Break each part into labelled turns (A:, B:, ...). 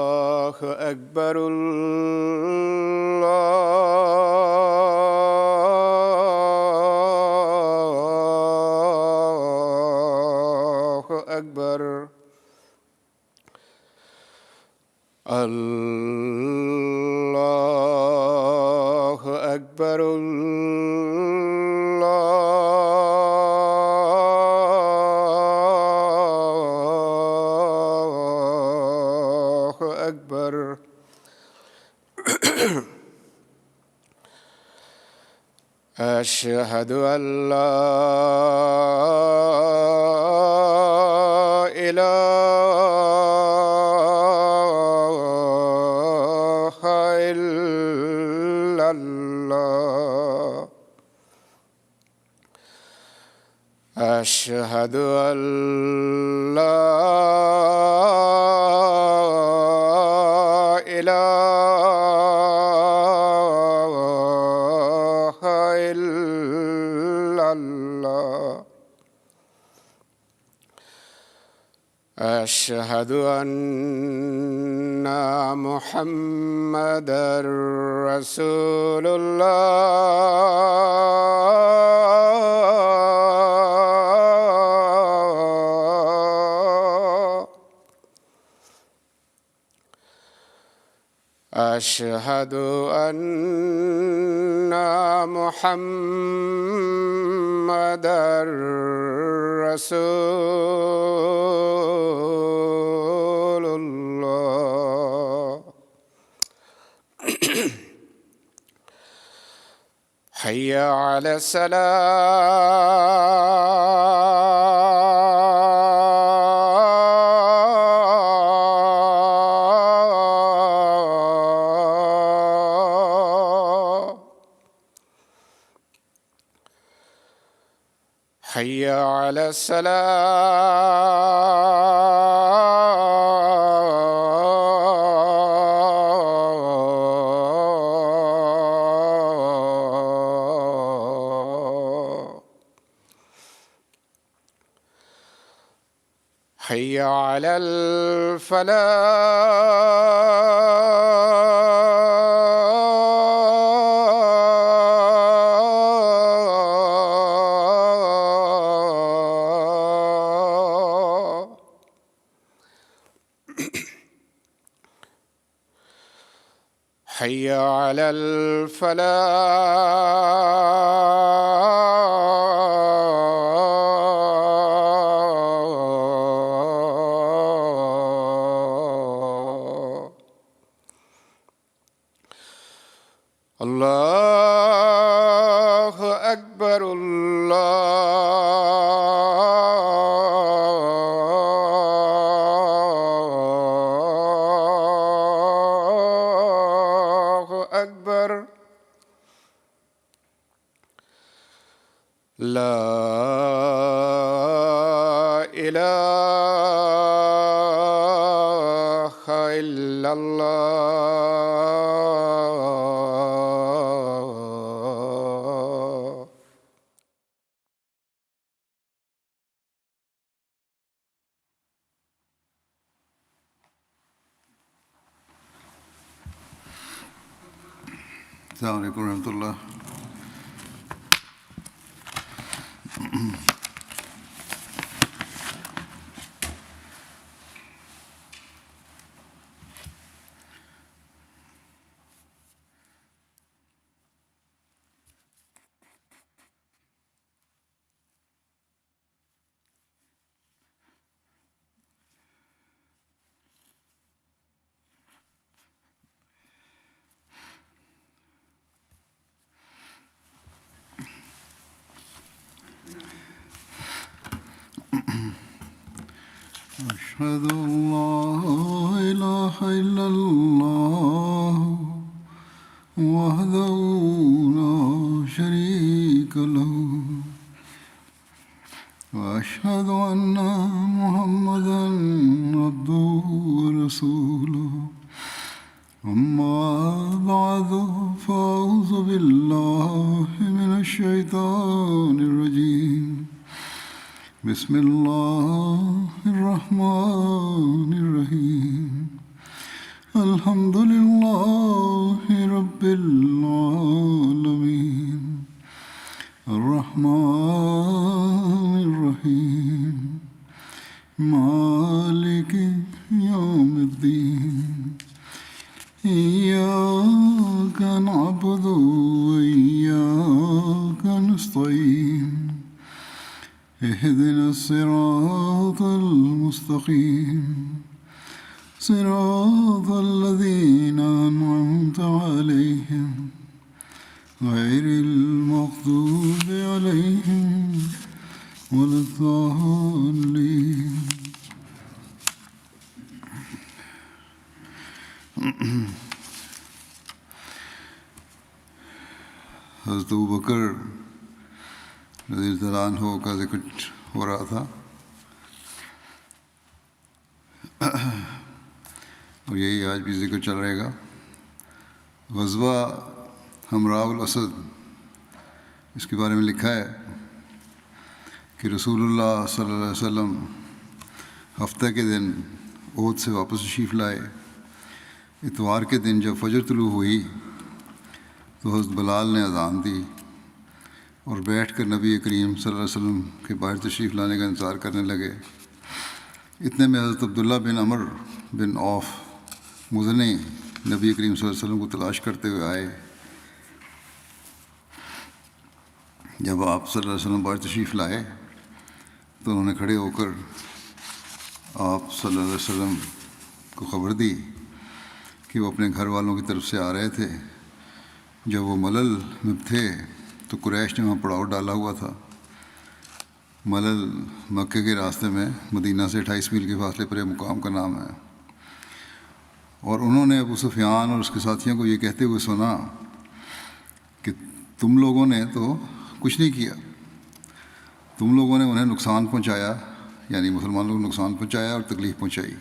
A: الله أكبر الله أكبر الله أكبر الله أكبر أشهد أن لا إله إلا الله أشهد أن لا إله إلا الله أشهد أن محمدًا رسول الله أشهد أن محمدًا رسول الله حي على الصلاة حي على الصلاة حي على الفلاح حي على الفلاح الله أكبر الله أكبر لا إله إلا الله
B: السلام علیکم ورحمۃ اللہ۔ أشهد أن لا إله إلا الله وحده لا شريك له وأشهد أن محمدًا عبده ورسوله أما بعد فأعوذ بالله من الشيطان الرجيم بسم الله الرحمن الرحمن الرحيم الحمد لله رب العالمين الرحمن الرحيم مالك يوم الدين إياك نعبد وإياك نستعين اهدنا الصراط المستقيم صراط الذين أنعمت عليهم غير المغضوب عليهم ولا الضالين. حضرت ابوبکر رضی اللہ عنہ کا ذکر ہو رہا تھا، اور یہی آج بھی ذکر چل رہے گا. غزوہ حمراء الاسد، اس کے بارے میں لکھا ہے کہ رسول اللہ صلی اللہ علیہ وسلم ہفتہ کے دن احد سے واپس تشریف لائے. اتوار کے دن جب فجر طلوع ہوئی تو حضرت بلال نے اذان دی اور بیٹھ کر نبی کریم صلی اللہ علیہ وسلم کے باہر تشریف لانے کا انتظار کرنے لگے. اتنے میں حضرت عبداللہ بن عمر بن عوف مزنی نبی کریم صلی اللہ علیہ وسلم کو تلاش کرتے ہوئے آئے. جب آپ صلی اللہ علیہ وسلم باہر تشریف لائے تو انہوں نے کھڑے ہو کر آپ صلی اللہ علیہ وسلم کو خبر دی کہ وہ اپنے گھر والوں کی طرف سے آ رہے تھے. جب وہ ملل میں تھے تو قریش نے وہاں پڑاؤ ڈالا ہوا تھا. ملل مکے کے راستے میں مدینہ سے 28 میل کے فاصلے پر ایک مقام کا نام ہے. اور انہوں نے ابو سفیان اور اس کے ساتھیوں کو یہ کہتے ہوئے سنا کہ تم لوگوں نے تو کچھ نہیں کیا، تم لوگوں نے انہیں نقصان پہنچایا، یعنی مسلمانوں کو نقصان پہنچایا اور تکلیف پہنچائی،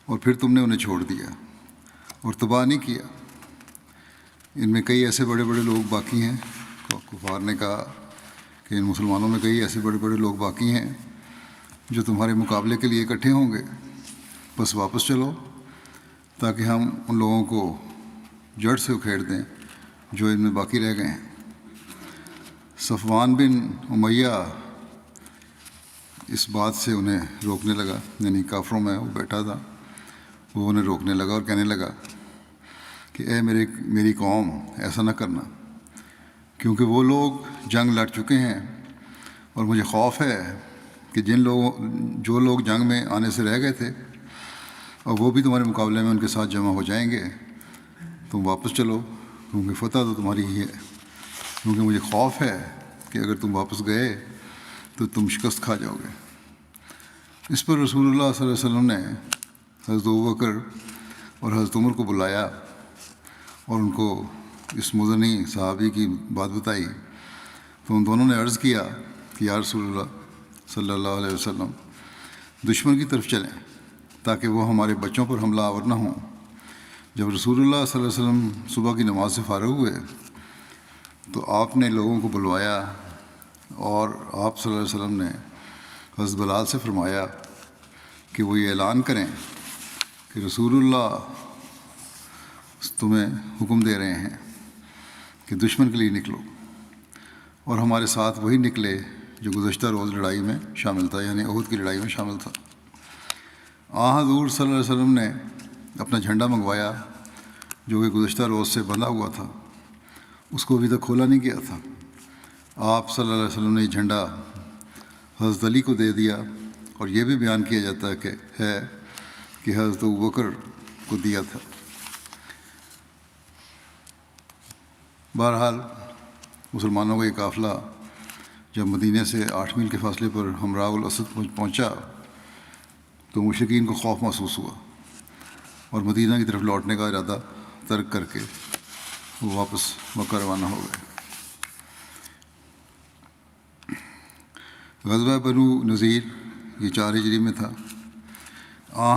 B: اور پھر تم نے انہیں چھوڑ دیا اور تباہ نہیں کیا. ان میں کئی ایسے بڑے بڑے لوگ باقی ہیں. کفار نے کہا کہ ان مسلمانوں میں کئی ایسے بڑے بڑے لوگ باقی ہیں جو تمہارے مقابلے کے لیے اکٹھے ہوں گے، بس واپس چلو تاکہ ہم ان لوگوں کو جڑ سے اکھیڑ دیں جو ان میں باقی رہ گئے ہیں. صفوان بن امیہ اس بات سے انہیں روکنے لگا، یعنی کافروں میں وہ بیٹھا تھا، وہ انہیں روکنے لگا اور کہنے لگا کہ اے میری قوم، ایسا نہ کرنا، کیونکہ وہ لوگ جنگ لڑ چکے ہیں اور مجھے خوف ہے کہ جو لوگ جنگ میں آنے سے رہ گئے تھے اور وہ بھی تمہارے مقابلے میں ان کے ساتھ جمع ہو جائیں گے. تم واپس چلو کیونکہ فتح تو تمہاری ہی ہے، کیونکہ مجھے خوف ہے کہ اگر تم واپس گئے تو تم شکست کھا جاؤ گے. اس پر رسول اللہ صلی اللہ علیہ وسلم نے حضرت ابوبکر اور حضرت عمر کو بلایا اور ان کو اس مزنی صحابی کی بات بتائی. تو ان دونوں نے عرض کیا کہ یا رسول اللہ صلی اللہ علیہ وسلم، دشمن کی طرف چلیں تاکہ وہ ہمارے بچوں پر حملہ آور نہ ہوں. جب رسول اللہ صلی اللہ علیہ وسلم صبح کی نماز سے فارغ ہوئے تو آپ نے لوگوں کو بلوایا اور آپ صلی اللہ علیہ وسلم نے حضرت بلال سے فرمایا کہ وہ یہ اعلان کریں کہ رسول اللہ تمہیں حکم دے رہے ہیں کہ دشمن کے لیے نکلو. اور ہمارے ساتھ وہی نکلے جو گزشتہ روز لڑائی میں شامل تھا، یعنی احد کی لڑائی میں شامل تھا. حضور صلی اللہ علیہ وسلم نے اپنا جھنڈا منگوایا جو کہ گزشتہ روز سے بندھا ہوا تھا، اس کو ابھی تک کھولا نہیں گیا تھا. آپ صلی اللہ علیہ وسلم نے یہ جھنڈا حضرت علی کو دے دیا، اور یہ بھی بیان کیا جاتا ہے کہ حضرت ابوبکر کو دیا تھا. بہرحال مسلمانوں کا یہ قافلہ جب مدینہ سے 8 میل کے فاصلے پر حمراء الاسد پہنچا تو مشرکین کو خوف محسوس ہوا اور مدینہ کی طرف لوٹنے کا ارادہ ترک کر کے وہ واپس مکہ روانہ ہو گئے. غزوہ بنو نذیر یہ 4 ہجری میں تھا.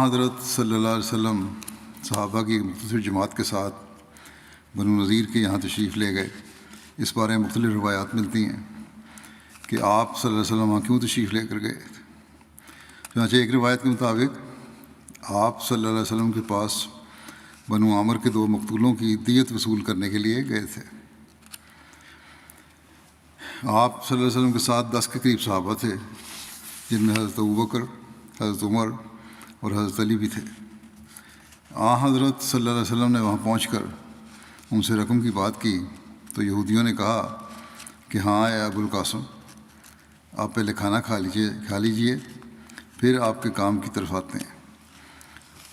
B: حضرت صلی اللہ علیہ وسلم صحابہ کی ایک مختصر جماعت کے ساتھ بنو نذیر کے یہاں تشریف لے گئے. اس بارے میں مختلف روایات ملتی ہیں کہ آپ صلی اللہ علیہ وسلم وہاں کیوں تشریف لے کر گئے تھے. چنانچہ ایک روایت کے مطابق آپ صلی اللہ علیہ وسلم کے پاس بنو عامر کے 2 مقتولوں کی دیت وصول کرنے کے لیے گئے تھے۔ آپ صلی اللہ علیہ وسلم کے ساتھ 10 کے قریب صحابہ تھے، جن میں حضرت ابوبکر، حضرت عمر اور حضرت علی بھی تھے۔ حضرت صلی اللہ علیہ وسلم نے وہاں پہنچ کر ان سے رقم کی بات کی تو یہودیوں نے کہا کہ ہاں اے ابو القاسم، آپ پہلے کھانا کھا لیجئے پھر آپ کے کام کی طرف آتے ہیں۔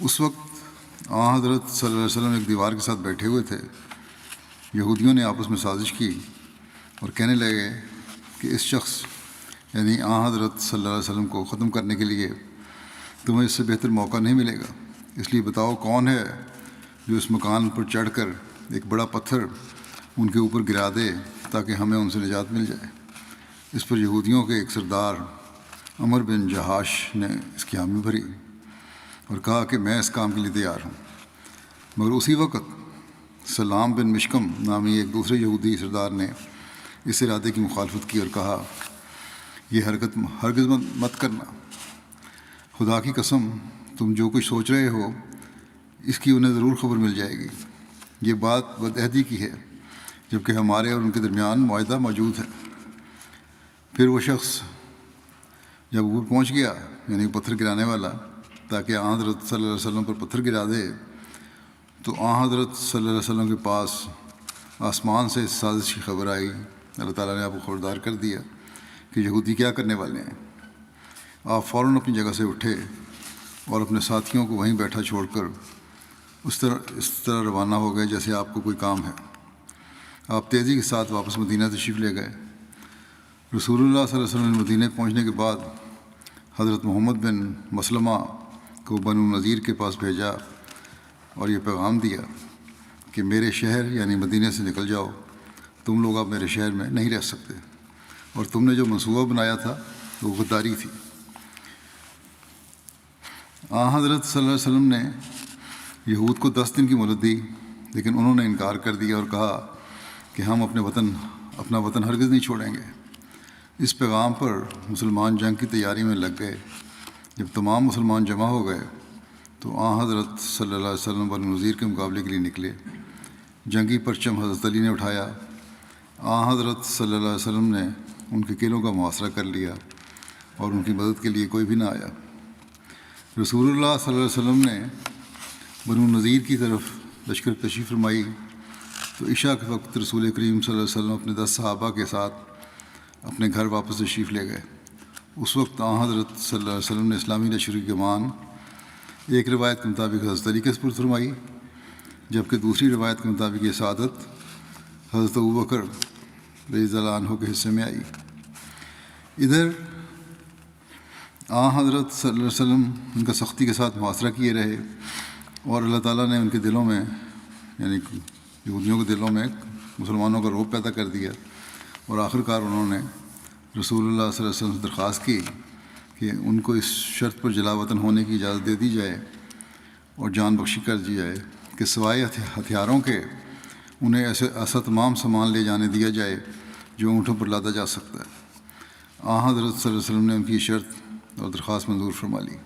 B: اس وقت حضرت صلی اللہ علیہ وسلم ایک دیوار کے ساتھ بیٹھے ہوئے تھے۔ یہودیوں نے آپس میں سازش کی اور کہنے لگے کہ اس شخص یعنی حضرت صلی اللہ علیہ وسلم کو ختم کرنے کے لیے تمہیں اس سے بہتر موقع نہیں ملے گا، اس لیے بتاؤ کون ہے جو اس مکان پر چڑھ کر ایک بڑا پتھر ان کے اوپر گرا دے تاکہ ہمیں ان سے نجات مل جائے۔ اس پر یہودیوں کے ایک سردار عمر بن جہاش نے اس کی حامی بھری اور کہا کہ میں اس کام کے لیے تیار ہوں، مگر اسی وقت سلام بن مشکم نامی ایک دوسرے یہودی سردار نے اس ارادے کی مخالفت کی اور کہا یہ حرکت ہرگز مت کرنا، خدا کی قسم تم جو کچھ سوچ رہے ہو اس کی انہیں ضرور خبر مل جائے گی، یہ بات بدعہدی کی ہے جبکہ ہمارے اور ان کے درمیان معاہدہ موجود ہے۔ پھر وہ شخص جب اوپر پہنچ گیا یعنی پتھر گرانے والا تاکہ حضرت صلی اللہ علیہ وسلم پر پتھر گرا دے تو حضرت صلی اللہ علیہ وسلم کے پاس آسمان سے اس سازش کی خبر آئی۔ اللہ تعالیٰ نے آپ کو خبردار کر دیا کہ یہودی کیا کرنے والے ہیں۔ آپ فوراً اپنی جگہ سے اٹھے اور اپنے ساتھیوں کو وہیں بیٹھا چھوڑ کر اس طرح روانہ ہو گئے جیسے آپ کو کوئی کام ہے۔ آپ تیزی کے ساتھ واپس مدینہ تشریف لے گئے۔ رسول اللہ صلی اللہ علیہ وسلم نے مدینہ پہنچنے کے بعد حضرت محمد بن مسلمہ کو بنو نذیر کے پاس بھیجا اور یہ پیغام دیا کہ میرے شہر یعنی مدینہ سے نکل جاؤ، تم لوگ اب میرے شہر میں نہیں رہ سکتے، اور تم نے جو منصوبہ بنایا تھا وہ غداری تھی۔ حضرت صلی اللہ علیہ وسلم نے یہود کو 10 دن کی مہلت دی، لیکن انہوں نے انکار کر دیا اور کہا کہ ہم اپنا وطن ہرگز نہیں چھوڑیں گے۔ اس پیغام پر مسلمان جنگ کی تیاری میں لگ گئے۔ جب تمام مسلمان جمع ہو گئے تو حضرت صلی اللہ علیہ وسلم بنو نذیر کے مقابلے کے لیے نکلے۔ جنگی پرچم حضرت علی نے اٹھایا۔ حضرت صلی اللہ علیہ وسلم نے ان کے قلعوں کا محاصرہ کر لیا اور ان کی مدد کے لیے کوئی بھی نہ آیا۔ رسول اللہ صلی اللہ علیہ وسلم نے بنو نذیر کی طرف لشکر تشریف فرمائی تو عشاء کے وقت رسول کریم صلی اللہ علیہ وسلم اپنے 10 صحابہ کے ساتھ اپنے گھر واپس تشریف لے گئے۔ اس وقت حضرت صلی اللہ علیہ وسلم نے اسلامی لشکر کی کمان ایک روایت کے مطابق حضرت علی کے سپرد فرمائی، جبکہ دوسری روایت کے مطابق یہ سعادت حضرت ابوبکر رضی اللہ عنہ کے حصے میں آئی۔ ادھر حضرت صلی اللہ علیہ وسلم ان کا سختی کے ساتھ محاصرہ کیے رہے اور اللہ تعالیٰ نے ان کے دلوں میں یعنی یہودیوں کے دلوں میں مسلمانوں کا رعب پیدا کر دیا، اور آخر کار انہوں نے رسول اللہ صلی اللہ علیہ وسلم سے درخواست کی کہ ان کو اس شرط پر جلا وطن ہونے کی اجازت دے دی جائے اور جان بخشی کر دی جائے کہ سوائے ہتھیاروں کے انہیں ایسا تمام سامان لے جانے دیا جائے جو اونٹوں پر لادا جا سکتا ہے۔ حضرت صلی اللہ علیہ وسلم نے ان کی شرط اور درخواست منظور فرما لی۔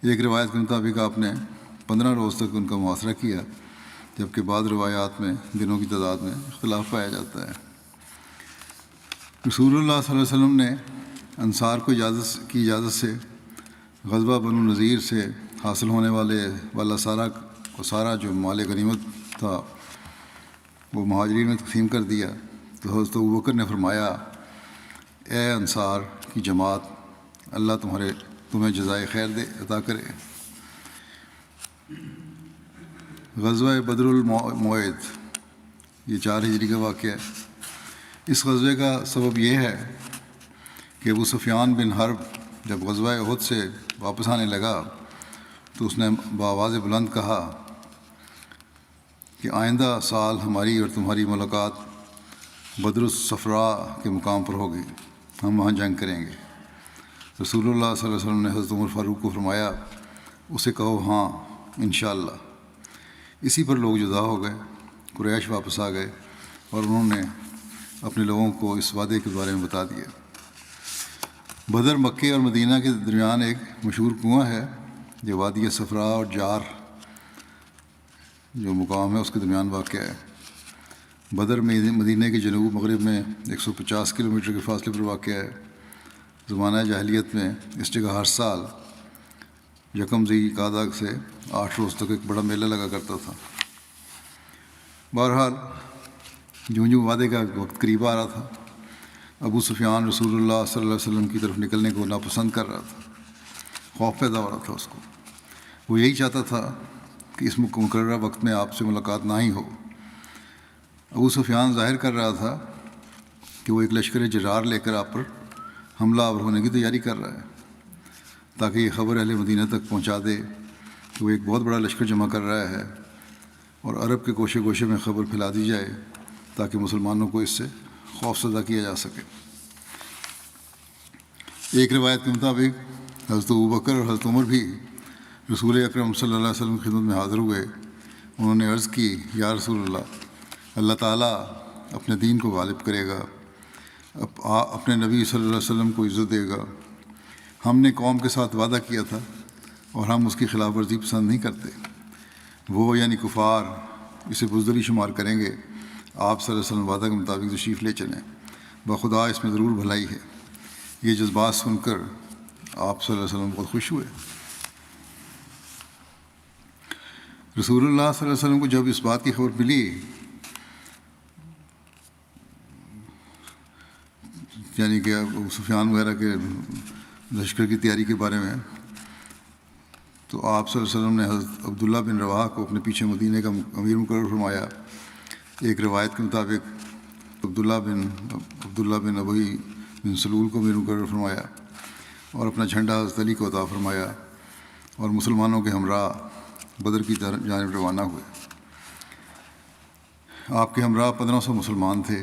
B: ایک روایت کے مطابق آپ نے 15 روز تک ان کا محاصرہ کیا، جبکہ بعض روایات میں دنوں کی تعداد میں اختلاف پایا جاتا ہے۔ رسول اللہ صلی اللہ علیہ وسلم نے انصار کو اجازت سے غزوہ بنو نذیر سے حاصل ہونے والا سارا جو مال غنیمت تھا وہ مہاجرین میں تقسیم کر دیا تو حضرت ابوبکر نے فرمایا اے انصار کی جماعت، اللہ تمہیں جزائے خیر عطا کرے۔ غزوہ بدر الموعد یہ 4 ہجری کا واقعہ ہے۔ اس غزوے کا سبب یہ ہے کہ ابو سفیان بن حرب جب غزوہ احد سے واپس آنے لگا تو اس نے بآواز بلند کہا کہ آئندہ سال ہماری اور تمہاری ملاقات بدر الصفراء کے مقام پر ہوگی، ہم وہاں جنگ کریں گے۔ رسول اللہ صلی اللہ علیہ وسلم نے حضرت عمر فاروق کو فرمایا اسے کہو ہاں انشاءاللہ۔ اسی پر لوگ جدا ہو گئے، قریش واپس آ گئے اور انہوں نے اپنے لوگوں کو اس وعدے کے بارے میں بتا دیا۔ بدر مکے اور مدینہ کے درمیان ایک مشہور کنواں ہے جو وادی صفرا اور جار جو مقام ہے اس کے درمیان واقع ہے۔ بدر میں مدینہ کے جنوب مغرب میں 150 کلومیٹر کے فاصلے پر واقع ہے۔ زمانہ جاہلیت میں اس جگہ ہر سال یکم ذی قعدہ سے 8 روز تک ایک بڑا میلہ لگا کرتا تھا۔ بہرحال جوں وعدے کا وقت قریب آ رہا تھا، ابو سفیان رسول اللہ صلی اللہ علیہ وسلم کی طرف نکلنے کو ناپسند کر رہا تھا۔ خوف پیدا ہو رہا تھا اس کو۔ وہ یہی چاہتا تھا کہ اس مقررہ وقت میں آپ سے ملاقات نہ ہی ہو۔ ابو سفیان ظاہر کر رہا تھا کہ وہ ایک لشکر جرار لے کر آپ پر حملہ آور ہونے کی تیاری کر رہا ہے، تاکہ یہ خبر اہل مدینہ تک پہنچا دے کہ وہ ایک بہت بڑا لشکر جمع کر رہا ہے، اور عرب کے گوشے گوشے میں خبر پھیلا دی جائے تاکہ مسلمانوں کو اس سے خوف زدہ کیا جا سکے۔ ایک روایت کے مطابق حضرت ابوبکر اور حضرت عمر بھی رسول اکرم صلی اللہ علیہ وسلم کی خدمت میں حاضر ہوئے۔ انہوں نے عرض کی، یا رسول اللہ تعالیٰ اپنے دین کو غالب کرے گا، اپنے نبی صلی اللہ علیہ وسلم کو عزت دے گا۔ ہم نے قوم کے ساتھ وعدہ کیا تھا اور ہم اس کی خلاف ورزی پسند نہیں کرتے۔ وہ یعنی کفار اسے بزدلی شمار کریں گے۔ آپ صلی اللہ علیہ وسلم وعدہ کے مطابق تشریف لے چلیں، بخدا اس میں ضرور بھلائی ہے۔ یہ جذبات سن کر آپ صلی اللہ علیہ وسلم بہت خوش ہوئے۔ رسول اللہ صلی اللہ علیہ وسلم کو جب اس بات کی خبر ملی، یعنی کہ ابو سفیان وغیرہ کے لشکر کی تیاری کے بارے میں، تو آپ صلی اللہ علیہ وسلم نے حضرت عبداللہ بن رواحہ کو اپنے پیچھے مدینہ کا امیر مقرر فرمایا۔ ایک روایت کے مطابق عبداللہ بن ابی بن سلول کو امیر مقرر فرمایا اور اپنا جھنڈا حضرت علی کو عطا فرمایا، اور مسلمانوں کے ہمراہ بدر کی جانب روانہ ہوئے۔ آپ کے ہمراہ 1500 مسلمان تھے۔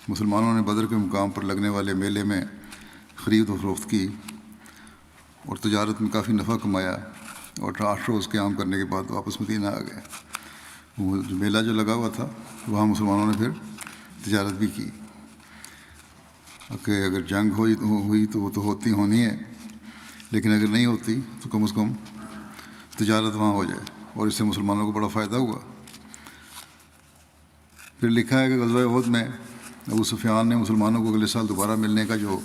B: مسلمانوں نے بدر کے مقام پر لگنے والے میلے میں خرید و فروخت کی اور تجارت میں کافی نفع کمایا، اور 8 روز قیام کرنے کے بعد واپس مدینہ آ گئے۔ وہ جو میلہ جو لگا ہوا تھا وہاں مسلمانوں نے پھر تجارت بھی کی کہ اگر جنگ ہوئی تو وہ تو ہونی ہے، لیکن اگر نہیں ہوتی تو کم از کم تجارت وہاں ہو جائے، اور اس سے مسلمانوں کو بڑا فائدہ ہوا۔ پھر لکھا ہے کہ غزوہ احد میں ابو سفیان نے مسلمانوں کو اگلے سال دوبارہ ملنے کا جو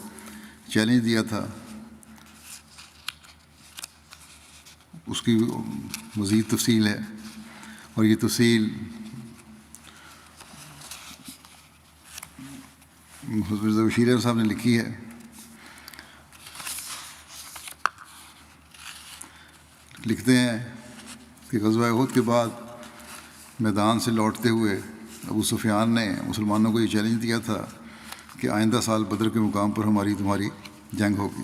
B: چیلنج دیا تھا، اس کی مزید تفصیل ہے، اور یہ تفصیل حضرت بشیر صاحب نے لکھی ہے۔ لکھتے ہیں کہ غزوہ احد کے بعد میدان سے لوٹتے ہوئے ابو سفیان نے مسلمانوں کو یہ چیلنج دیا تھا کہ آئندہ سال بدر کے مقام پر ہماری تمہاری جنگ ہوگی،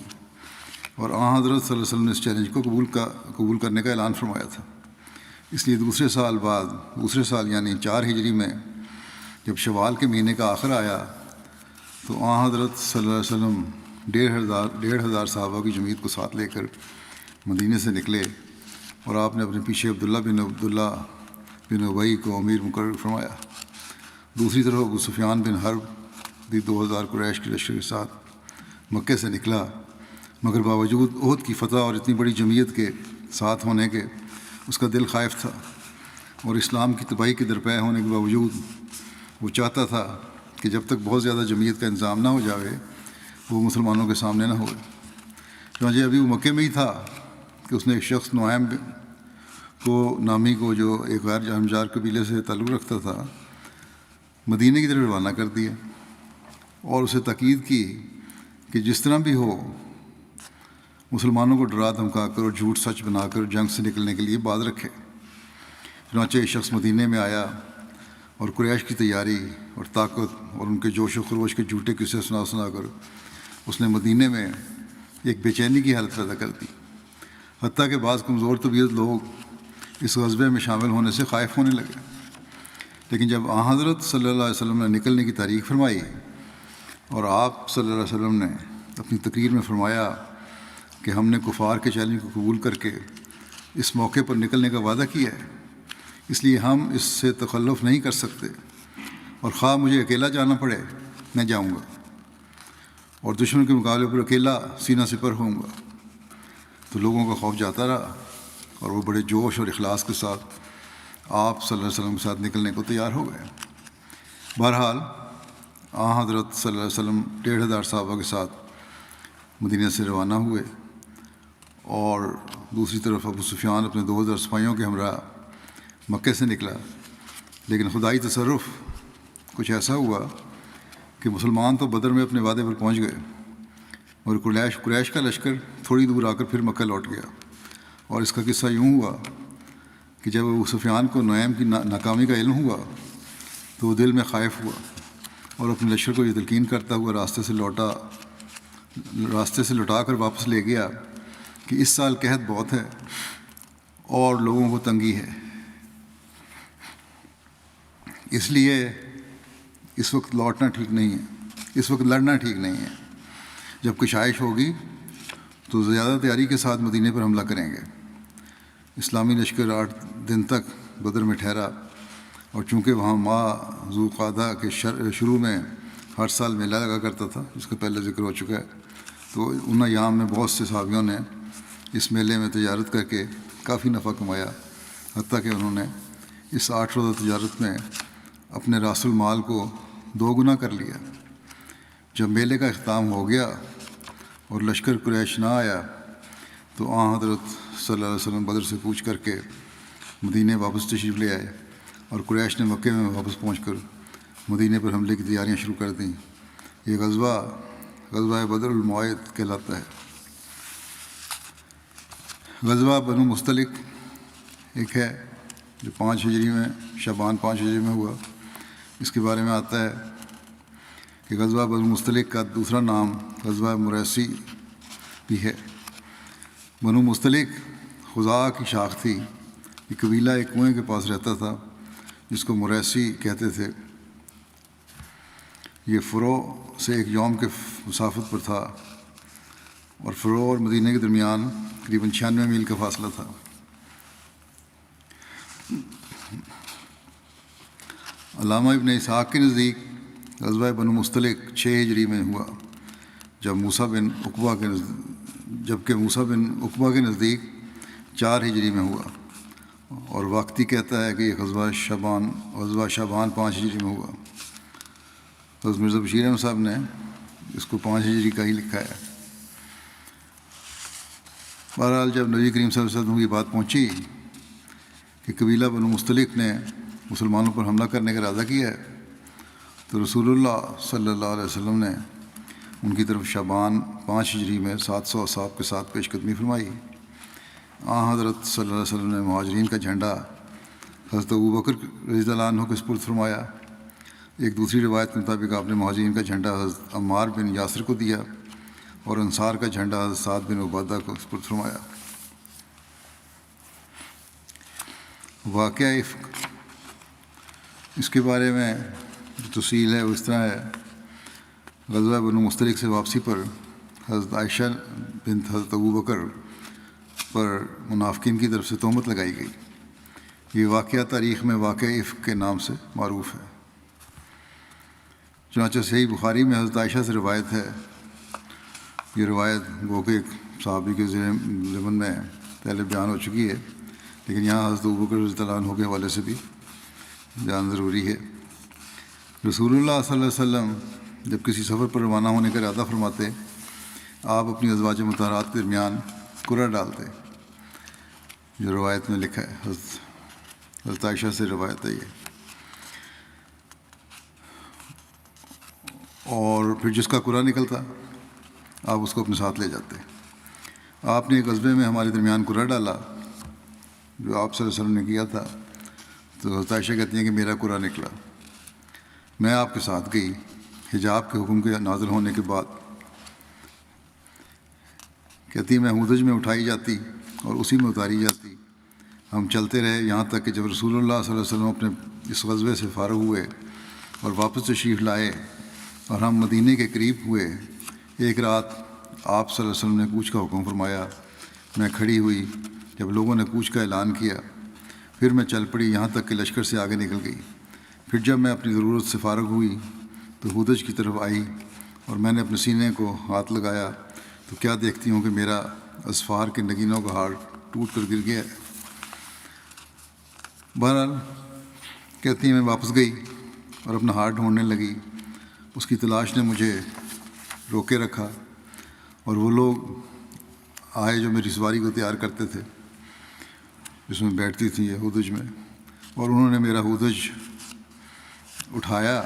B: اور حضرت صلی اللہ علیہ وسلم نے اس چیلنج کو قبول کرنے کا اعلان فرمایا تھا۔ اس لیے دوسرے سال یعنی 4 ہجری میں جب شوال کے مہینے کا آخر آیا تو حضرت صلی اللہ علیہ وسلم 1,500 صحابہ کی جماعت کو ساتھ لے کر مدینے سے نکلے، اور آپ نے اپنے پیچھے عبداللہ بن ابی کو امیر مقرر فرمایا۔ دوسری طرف ابو سفیان بن حرب بھی 2000 قریش کے لشکر کے ساتھ مکے سے نکلا، مگر باوجود احد کی فتح اور اتنی بڑی جمعیت کے ساتھ ہونے کے اس کا دل خائف تھا، اور اسلام کی تباہی کے درپے ہونے کے باوجود وہ چاہتا تھا کہ جب تک بہت زیادہ جمعیت کا انتظام نہ ہو جاوے وہ مسلمانوں کے سامنے نہ ہوئے۔ چنانچہ ابھی وہ مکے میں ہی تھا کہ اس نے ایک شخص نعیم نامی کو جو ایک غیر جانبدار قبیلے سے تعلق رکھتا تھا مدینے کی طرف روانہ کر دیا، اور اسے تاکید کی کہ جس طرح بھی ہو مسلمانوں کو ڈرا دھمکا کر اور جھوٹ سچ بنا کر جنگ سے نکلنے کے لیے باز رکھے۔ چنانچہ ایک شخص مدینے میں آیا اور قریش کی تیاری اور طاقت اور ان کے جوش و خروش کے جھوٹے قصے سنا کر اس نے مدینے میں ایک بے چینی کی حالت پیدا کر دی، حتیٰ کہ بعض کمزور طبیعت لوگ اس غزوے میں شامل ہونے سے خائف ہونے لگے۔ لیکن جب حضرت صلی اللہ علیہ وسلم نے نکلنے کی تاریخ فرمائی اور آپ صلی اللہ علیہ وسلم نے اپنی تقریر میں فرمایا کہ ہم نے کفار کے چیلنج کو قبول کر کے اس موقع پر نکلنے کا وعدہ کیا ہے، اس لیے ہم اس سے تخلف نہیں کر سکتے، اور خواہ مجھے اکیلا جانا پڑے میں جاؤں گا۔ اور دشمن کے مقابلے پر اکیلا سینہ سپر ہوں گا۔ تو لوگوں کا خوف جاتا رہا اور وہ بڑے جوش اور اخلاص کے ساتھ آپ صلی اللہ علیہ وسلم کے ساتھ نکلنے کو تیار ہو گئے۔ بہرحال حضرت صلی اللہ علیہ وسلم 1500 صحابہ کے ساتھ مدینہ سے روانہ ہوئے، اور دوسری طرف ابو سفیان اپنے 2000 سپاہیوں کے ہمراہ مکے سے نکلا۔ لیکن خدائی تصرف کچھ ایسا ہوا کہ مسلمان تو بدر میں اپنے وعدے پر پہنچ گئے، اور قریش کا لشکر تھوڑی دور آ کر پھر مکہ لوٹ گیا۔ اور اس کا قصہ یوں ہوا کہ جب ابو سفیان کو نعیم کی ناکامی کا علم ہوا تو وہ دل میں خائف ہوا اور اپنے لشکر کو یہ تلقین کرتا ہوا راستے سے لوٹا کر واپس لے گیا کہ اس سال قحط بہت ہے اور لوگوں کو تنگی ہے، اس لیے اس وقت لوٹنا ٹھیک نہیں ہے، اس وقت لڑنا ٹھیک نہیں ہے۔ جب کشائش ہوگی تو زیادہ تیاری کے ساتھ مدینے پر حملہ کریں گے۔ اسلامی لشکر 8 دن تک بدر میں ٹھہرا، اور چونکہ وہاں ماہ ذوالقعدہ کے شروع میں ہر سال میلہ لگا کرتا تھا، جس کا پہلے ذکر ہو چکا ہے، تو ان ایام میں بہت سے صحابیوں نے اس میلے میں تجارت کر کے کافی نفع کمایا، حتیٰ کہ انہوں نے اس 8 روزہ تجارت میں اپنے راس المال کو 2 گنا کر لیا۔ جب میلے کا اختتام ہو گیا اور لشکر قریش نہ آیا تو حضرت صلی اللہ علیہ وسلم بدر سے کوچ کر کے مدینے واپس تشریف لے آئے، اور قریش نے مکے میں واپس پہنچ کر مدینے پر حملے کی تیاریاں شروع کر دیں۔ یہ غزوہ بدر الموعد کہلاتا ہے۔ غزوہ بنو مستلق ایک ہے جو 5 ہجری میں شعبان 5 ہجری میں ہوا۔ اس کے بارے میں آتا ہے کہ غزوہ بنو مستلق کا دوسرا نام غزوہ مریسی بھی ہے۔ بنو مستلق خزاعہ کی شاخ تھی۔ یہ قبیلہ ایک کنویں کے پاس رہتا تھا جس کو مریسی کہتے تھے۔ یہ فرو سے ایک یوم کے مسافت پر تھا، اور فرو اور مدینہ کے درمیان قریباً 96 میل کا فاصلہ تھا۔ علامہ ابن اسحاق کے نزدیک غزوہ بنو مستلق 6 ہجری میں ہوا، جبکہ موسیٰ بن عقبہ کے نزدیک 4 ہجری میں ہوا، اور واقعی کہتا ہے کہ یہ غزوہ شعبان 5 ہجری میں ہوا۔ حضرت مرزا بشیر احمد صاحب نے اس کو 5 ہجری کا ہی لکھا ہے۔ بہرحال جب نبی کریم صلی اللہ علیہ وسلم کو یہ بات پہنچی کہ قبیلہ بنو مستلق نے مسلمانوں پر حملہ کرنے کا ارادہ کیا ہے، تو رسول اللہ صلی اللہ علیہ وسلم نے ان کی طرف شعبان 5 ہجری میں 700 اصحاب کے ساتھ پیش قدمی فرمائی۔ حضرت صلی اللہ علیہ وسلم نے مہاجرین کا جھنڈا حضرت ابوبکر رضی اللہ عنہ کو سپرد فرمایا۔ ایک دوسری روایت کے مطابق آپ نے مہاجرین کا جھنڈا حضرت عمار بن یاسر کو دیا، اور انصار کا جھنڈا حضرت سعد بن عبادہ کو سپرد فرمایا۔ واقعہ افق، اس کے بارے میں جو تفصیل ہے وہ اس طرح ہے۔ غزوہ بنو مستلق سے واپسی پر حضرت عائشہ بنت حضرت ابوبکر پر منافقین کی طرف سے تہمت لگائی گئی۔ یہ واقعہ تاریخ میں واقعہ افق کے نام سے معروف ہے۔ چنانچہ صحیح بخاری میں حضرت عائشہ سے روایت ہے۔ یہ روایت گو کہ ایک صحابی کے ضمن میں پہلے بیان ہو چکی ہے، لیکن یہاں حضرت ابوبکر رضی اللہ عنہ کے حوالے سے بھی بیان ضروری ہے۔ رسول اللہ صلی اللہ علیہ وسلم جب کسی سفر پر روانہ ہونے کا ارادہ فرماتے، آپ اپنی ازواج مطہرات کے درمیان قرعہ ڈالتے، جو روایت میں لکھا ہے۔ حضرت عائشہ سے روایت ہے یہ۔ اور پھر جس کا قرعہ نکلتا آپ اس کو اپنے ساتھ لے جاتے۔ آپ نے ایک غزوے میں ہمارے درمیان قرعہ ڈالا جو آپ صلی اللہ علیہ وسلم نے کیا تھا، تو حضرت عائشہ کہتی ہیں کہ میرا قرعہ نکلا، میں آپ کے ساتھ گئی۔ حجاب کے حکم کے نازل ہونے کے بعد کہتی میں ہودج میں اٹھائی جاتی اور اسی میں اتاری جاتی۔ ہم چلتے رہے یہاں تک کہ جب رسول اللہ صلی اللہ علیہ وسلم اپنے اس غزوے سے فارغ ہوئے اور واپس تشریف لائے اور ہم مدینے کے قریب ہوئے، ایک رات آپ صلی اللہ علیہ وسلم نے کوچ کا حکم فرمایا۔ میں کھڑی ہوئی جب لوگوں نے کوچ کا اعلان کیا، پھر میں چل پڑی یہاں تک کہ لشکر سے آگے نکل گئی۔ پھر جب میں اپنی ضرورت سے فارغ ہوئی تو ہودج کی طرف آئی اور میں نے اپنے سینے کو ہاتھ لگایا تو کیا دیکھتی ہوں کہ میرا اصفار کے نگینوں کا ہار ٹوٹ کر گر گیا ہے۔ بہرحال کہتی ہیں میں واپس گئی اور اپنا ہار ڈھونڈنے لگی۔ اس کی تلاش نے مجھے روکے رکھا، اور وہ لوگ آئے جو میری سواری کو تیار کرتے تھے، جس میں بیٹھتی تھی یہ ہودج میں، اور انہوں نے میرا ہودج اٹھایا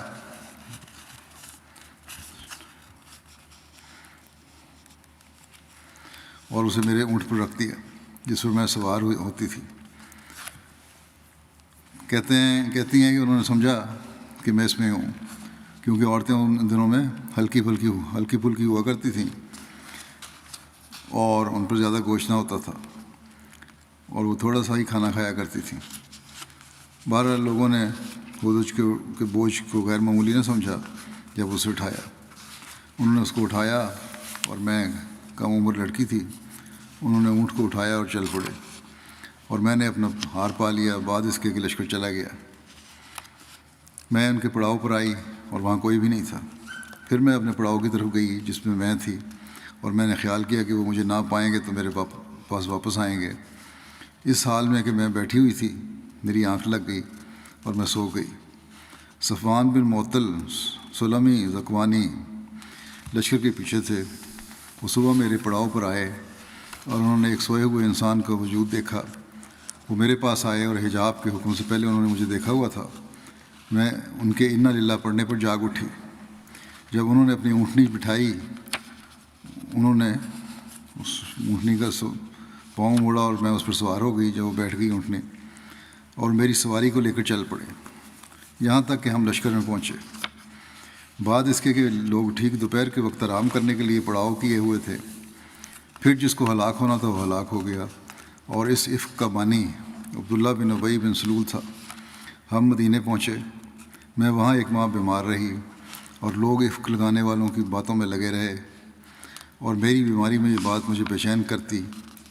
B: اور اسے میرے اونٹ پر رکھ دیا جس پر میں سوار ہوتی تھی۔ کہتی ہیں کہ انہوں نے سمجھا کہ میں اس میں ہوں، کیونکہ عورتیں ان دنوں میں ہلکی پھلکی ہوا کرتی تھیں اور ان پر زیادہ گوشت نہ ہوتا تھا، اور وہ تھوڑا سا ہی کھانا کھایا کرتی تھیں۔ بہرحال لوگوں نے ہودج کے بوجھ کو غیر معمولی نہ سمجھا جب اسے اٹھایا۔ انہوں نے اس کو اٹھایا، اور میں کم عمر لڑکی تھی، انہوں نے اونٹ کو اٹھایا اور چل پڑے، اور میں نے اپنا ہار پا لیا۔ بعد اس کے کہ لشکر چلا گیا، میں ان کے پڑاؤ پر آئی اور وہاں کوئی بھی نہیں تھا۔ پھر میں اپنے پڑاؤ کی طرف گئی جس میں تھی، اور میں نے خیال کیا کہ وہ مجھے نہ پائیں گے تو میرے پاس واپس آئیں گے۔ اس حال میں کہ میں بیٹھی ہوئی تھی، میری آنکھ لگ گئی اور میں سو گئی۔ صفوان بن معطل سلمی زکوانی لشکر کے پیچھے تھے۔ وہ صبح میرے پڑاؤ پر آئے اور انہوں نے ایک سوئے ہوئے انسان کا وجود دیکھا۔ وہ میرے پاس آئے اور حجاب کے حکم سے پہلے انہوں نے مجھے دیکھا ہوا تھا۔ میں ان کے انا للہ پڑھنے پر جاگ اٹھی۔ جب انہوں نے اپنی اونٹنی بٹھائی، انہوں نے اس اونٹنی کا پاؤں موڑا اور میں اس پر سوار ہو گئی۔ جب وہ بیٹھ گئی اونٹنی، اور میری سواری کو لے کر چل پڑے، یہاں تک کہ ہم لشکر میں پہنچے۔ بعد اس کے کہ لوگ ٹھیک دوپہر کے وقت آرام کرنے کے لیے پڑاؤ کیے ہوئے تھے۔ پھر جس کو ہلاک ہونا تھا وہ ہلاک ہو گیا، اور اس افق کا بانی عبداللہ بن ابی بن سلول تھا۔ ہم مدینے پہنچے۔ میں وہاں 1 ماہ بیمار رہی، اور لوگ افق لگانے والوں کی باتوں میں لگے رہے، اور میری بیماری میں یہ بات مجھے بے چین کرتی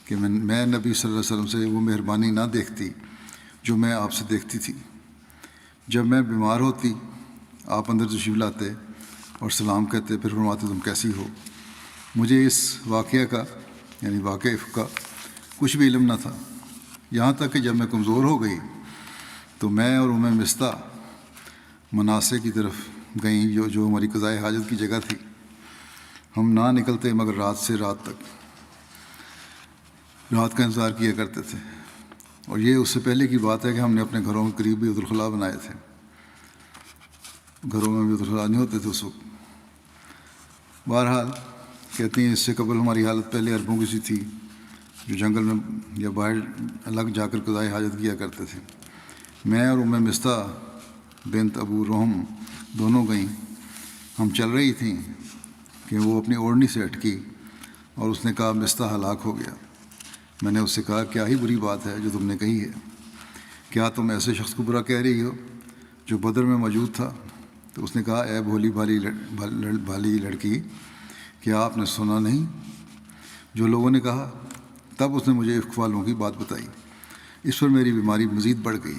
B: کہ میں نبی صلی اللہ علیہ وسلم سے وہ مہربانی نہ دیکھتی جو میں آپ سے دیکھتی تھی۔ جب میں بیمار ہوتی، آپ اندر تشریف لاتے اور سلام کہتے، پھر فرماتے تم کیسی ہو۔ مجھے اس واقعہ کا، یعنی واقعہ افق کا، کچھ بھی علم نہ تھا، یہاں تک کہ جب میں کمزور ہو گئی تو میں اور مستہ مناسے کی طرف گئیں، جو ہماری قضائے حاجت کی جگہ تھی۔ ہم نہ نکلتے مگر رات سے رات تک رات کا انتظار کیا کرتے تھے، اور یہ اس سے پہلے کی بات ہے کہ ہم نے اپنے گھروں کے قریب بیت الخلاء بنائے تھے۔ گھروں میں بیت الخلاء نہیں ہوتے تھے اس وقت۔ بہرحال کہتی ہیں اس سے قبل ہماری حالت پہلے عربوں کی سی تھی، جو جنگل میں یا باہر الگ جا کر قضائے حاجت کیا کرتے تھے۔ میں اور مستہ بنت ابو رحم دونوں گئیں۔ ہم چل رہی تھیں کہ وہ اپنی اوڑھنی سے ہٹکی، اور اس نے کہا مستہ ہلاک ہو گیا۔ میں نے اس سے کہا کیا ہی بری بات ہے جو تم نے کہی ہے؟ کیا تم ایسے شخص کو برا کہہ رہی ہو جو بدر میں موجود تھا؟ تو اس نے کہا اے بھولی بھالی لڑکی، کیا آپ نے سنا نہیں جو لوگوں نے کہا؟ تب اس نے مجھے افق والوں کی بات بتائی۔ اس پر میری بیماری مزید بڑھ گئی۔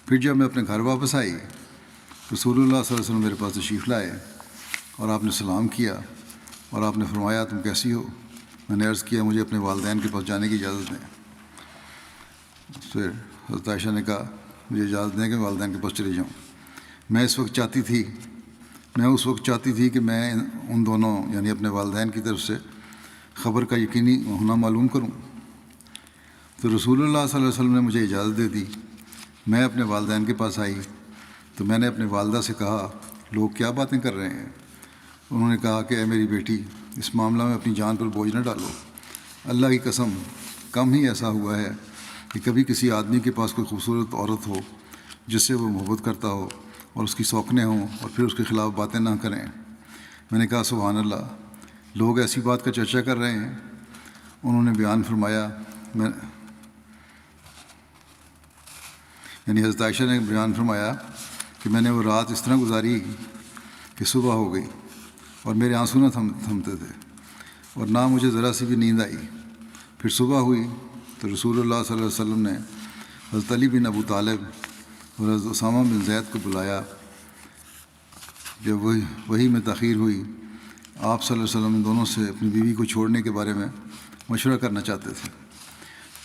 B: پھر جب میں اپنے گھر واپس آئی، رسول اللہ صلی اللہ علیہ وسلم میرے پاس تشریف لائے، اور آپ نے سلام کیا، اور آپ نے فرمایا تم کیسی ہو؟ میں نے عرض کیا مجھے اپنے والدین کے پاس جانے کی اجازت دیں۔ پھر حضرت عائشہ نے کہا مجھے اجازت دیں کہ والدین کے پاس چلی جاؤں۔ میں اس وقت چاہتی تھی کہ میں ان دونوں یعنی اپنے والدین کی طرف سے خبر کا یقینی ہونا معلوم کروں۔ تو رسول اللہ صلی اللہ علیہ وسلم نے مجھے اجازت دے دی۔ میں اپنے والدین کے پاس آئی تو میں نے اپنے والدہ سے کہا لوگ کیا باتیں کر رہے ہیں؟ انہوں نے کہا کہ اے میری بیٹی، اس معاملہ میں اپنی جان پر بوجھ نہ ڈالو۔ اللہ کی قسم کم ہی ایسا ہوا ہے کہ کبھی کسی آدمی کے پاس کوئی خوبصورت عورت ہو جس سے وہ محبت کرتا ہو اور اس کی سوکھنے ہوں، اور پھر اس کے خلاف باتیں نہ کریں۔ میں نے کہا سبحان اللہ، لوگ ایسی بات کا چرچا کر رہے ہیں۔ انہوں نے بیان فرمایا، یعنی حضرت عائشہ نے بیان فرمایا کہ میں نے وہ رات اس طرح گزاری کہ صبح ہو گئی اور میرے آنسو نہ تھمتے تھے، اور نہ مجھے ذرا سی بھی نیند آئی۔ پھر صبح ہوئی تو رسول اللہ صلی اللہ علیہ وسلم نے حضرت علی بن ابو طالب اور حضرت اسامہ بن زید کو بلایا۔ جب وہی میں تاخیر ہوئی آپ صلی اللہ علیہ وسلم ان دونوں سے اپنی بیوی کو چھوڑنے کے بارے میں مشورہ کرنا چاہتے تھے۔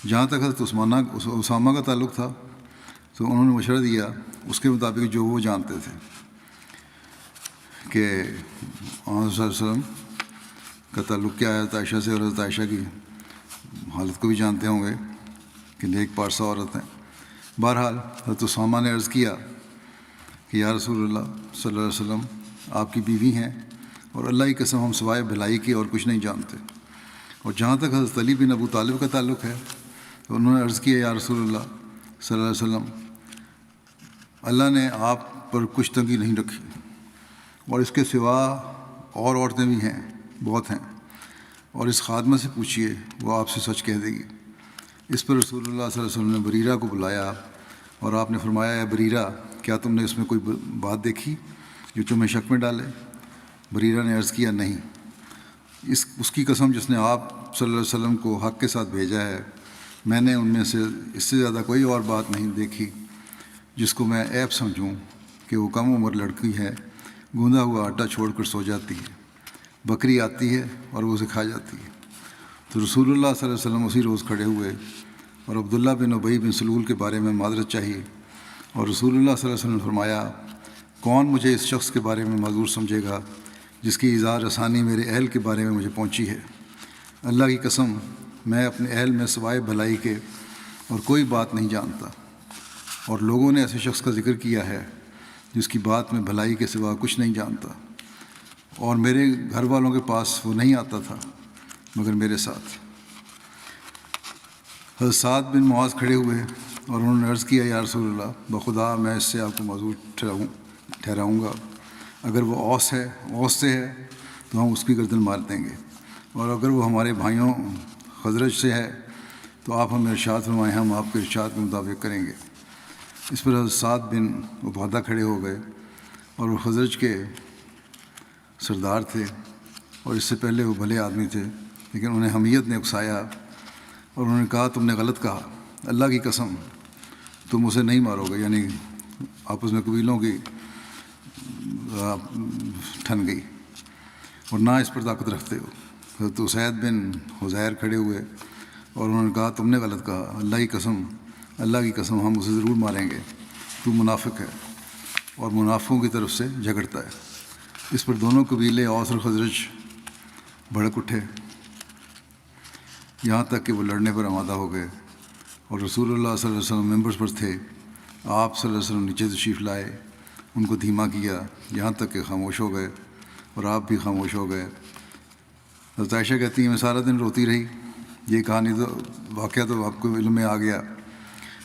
B: جہاں تک حضرت اسامہ کا تعلق تھا تو انہوں نے مشورہ دیا اس کے مطابق جو وہ جانتے تھے کہ آپ صلی اللہ علیہ وسلم کا تعلق کیا ہے حضرت عائشہ سے، اور حضرت عائشہ کی حالت کو بھی جانتے ہوں گے کہ نیک پارسا عورت ہیں۔ بہرحال حضرت اسامہ نے عرض کیا کہ یا رسول اللہ صلی اللہ علیہ وسلم آپ کی بیوی ہیں، اور اللہ کی قسم ہم سوائے بھلائی کی اور کچھ نہیں جانتے۔ اور جہاں تک حضرت علی بن ابو طالب کا تعلق ہے تو انہوں نے عرض کیا یا رسول اللہ صلی اللہ علیہ وسلم اللہ نے آپ پر کچھ تنگی نہیں رکھی، اور اس کے سوا اور عورتیں بھی ہیں، بہت ہیں، اور اس خادمہ سے پوچھیے وہ آپ سے سچ کہہ دے گی۔ اس پر رسول اللہ صلی اللہ علیہ وسلم نے بریرہ کو بلایا اور آپ نے فرمایا اے بریرہ کیا تم نے اس میں کوئی بات دیکھی جو تمہیں شک میں ڈالے؟ بریرہ نے عرض کیا نہیں، اس کی قسم جس نے آپ صلی اللہ علیہ وسلم کو حق کے ساتھ بھیجا ہے، میں نے ان میں سے اس سے زیادہ کوئی اور بات نہیں دیکھی جس کو میں عیب سمجھوں کہ وہ کم عمر لڑکی ہے، گوندا ہوا آٹا چھوڑ کر سو جاتی ہے، بکری آتی ہے اور وہ اسے کھا جاتی ہے۔ تو رسول اللہ صلی اللہ علیہ وسلم اسی روز کھڑے ہوئے اور عبداللہ بن ابی بن سلول کے بارے میں معذرت چاہیے، اور رسول اللہ صلی اللہ علیہ وسلم نے فرمایا کون مجھے اس شخص کے بارے میں معذور سمجھے گا جس کی اظہار رسانی میرے اہل کے بارے میں مجھے پہنچی ہے؟ اللہ کی قسم میں اپنے اہل میں سوائے بھلائی کے اور کوئی بات نہیں جانتا، اور لوگوں نے ایسے شخص کا ذکر کیا ہے جس کی بات میں بھلائی کے سوا کچھ نہیں جانتا، اور میرے گھر والوں کے پاس وہ نہیں آتا تھا مگر میرے ساتھ۔ حضرت سعد بن معاذ کھڑے ہوئے اور انہوں نے عرض کیا یا رسول اللہ بخدا میں اس سے آپ کو معذور ٹھہراؤں گا، اگر وہ اوس سے ہے تو ہم اس کی گردن مار دیں گے، اور اگر وہ ہمارے بھائیوں خزرج سے ہے تو آپ ہمیں ارشاد فرمائیں، ہم آپ کے ارشاد کے مطابق کریں گے۔ اس پر حضرت سعد بن عبادہ کھڑے ہو گئے اور وہ خزرج کے سردار تھے، اور اس سے پہلے وہ بھلے آدمی تھے، لیکن انہیں حمیت نے اکسایا اور انہوں نے کہا تم نے غلط کہا، اللہ کی قسم تم اسے نہیں مارو گے، یعنی آپس میں قبیلوں کی ٹھن گئی، اور نہ اس پر طاقت رکھتے ہو۔ حضرت اسید بن حزیر کھڑے ہوئے اور انہوں نے کہا تم نے غلط کہا، اللہ کی قسم ہم اسے ضرور ماریں گے، تو منافق ہے اور منافقوں کی طرف سے جھگڑتا ہے۔ اس پر دونوں قبیلے اوس اور خزرج بھڑک اٹھے یہاں تک کہ وہ لڑنے پر آمادہ ہو گئے، اور رسول اللہ صلی اللہ علیہ وسلم ممبر پر تھے، آپ صلی اللہ علیہ وسلم نیچے تشریف لائے، ان کو دھیما کیا یہاں تک کہ خاموش ہو گئے، اور آپ بھی خاموش ہو گئے۔ حضرت عائشہ کہتی ہیں میں سارا دن روتی رہی، یہ کہانی تو واقعہ تو آپ کو علم میں آ گیا،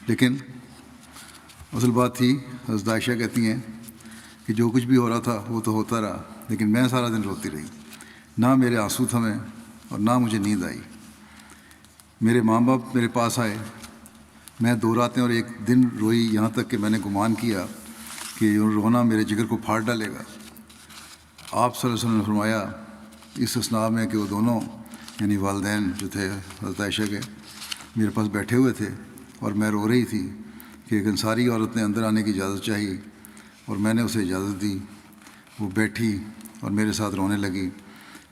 B: لیکن اصل بات تھی حضرت عائشہ کہتی ہیں کہ جو کچھ بھی ہو رہا تھا وہ تو ہوتا رہا، لیکن میں سارا دن روتی رہی، نہ میرے آنسو تھمے اور نہ مجھے نیند آئی۔ میرے ماں باپ میرے پاس آئے، میں 2 راتیں اور 1 دن روئی، یہاں تک کہ میں نے گمان کیا کہ یہ رونا میرے جگر کو پھاڑ ڈالے گا۔ آپ صلی اللہ علیہ وسلم نے فرمایا اس اثناء میں کہ وہ دونوں یعنی والدین جو تھے حضرت عائشہ کے میرے پاس بیٹھے ہوئے تھے، اور میں رو رہی تھی کہ ایک انصاری عورت نے اندر آنے کی اجازت چاہی، اور میں نے اسے اجازت دی، وہ بیٹھی اور میرے ساتھ رونے لگی۔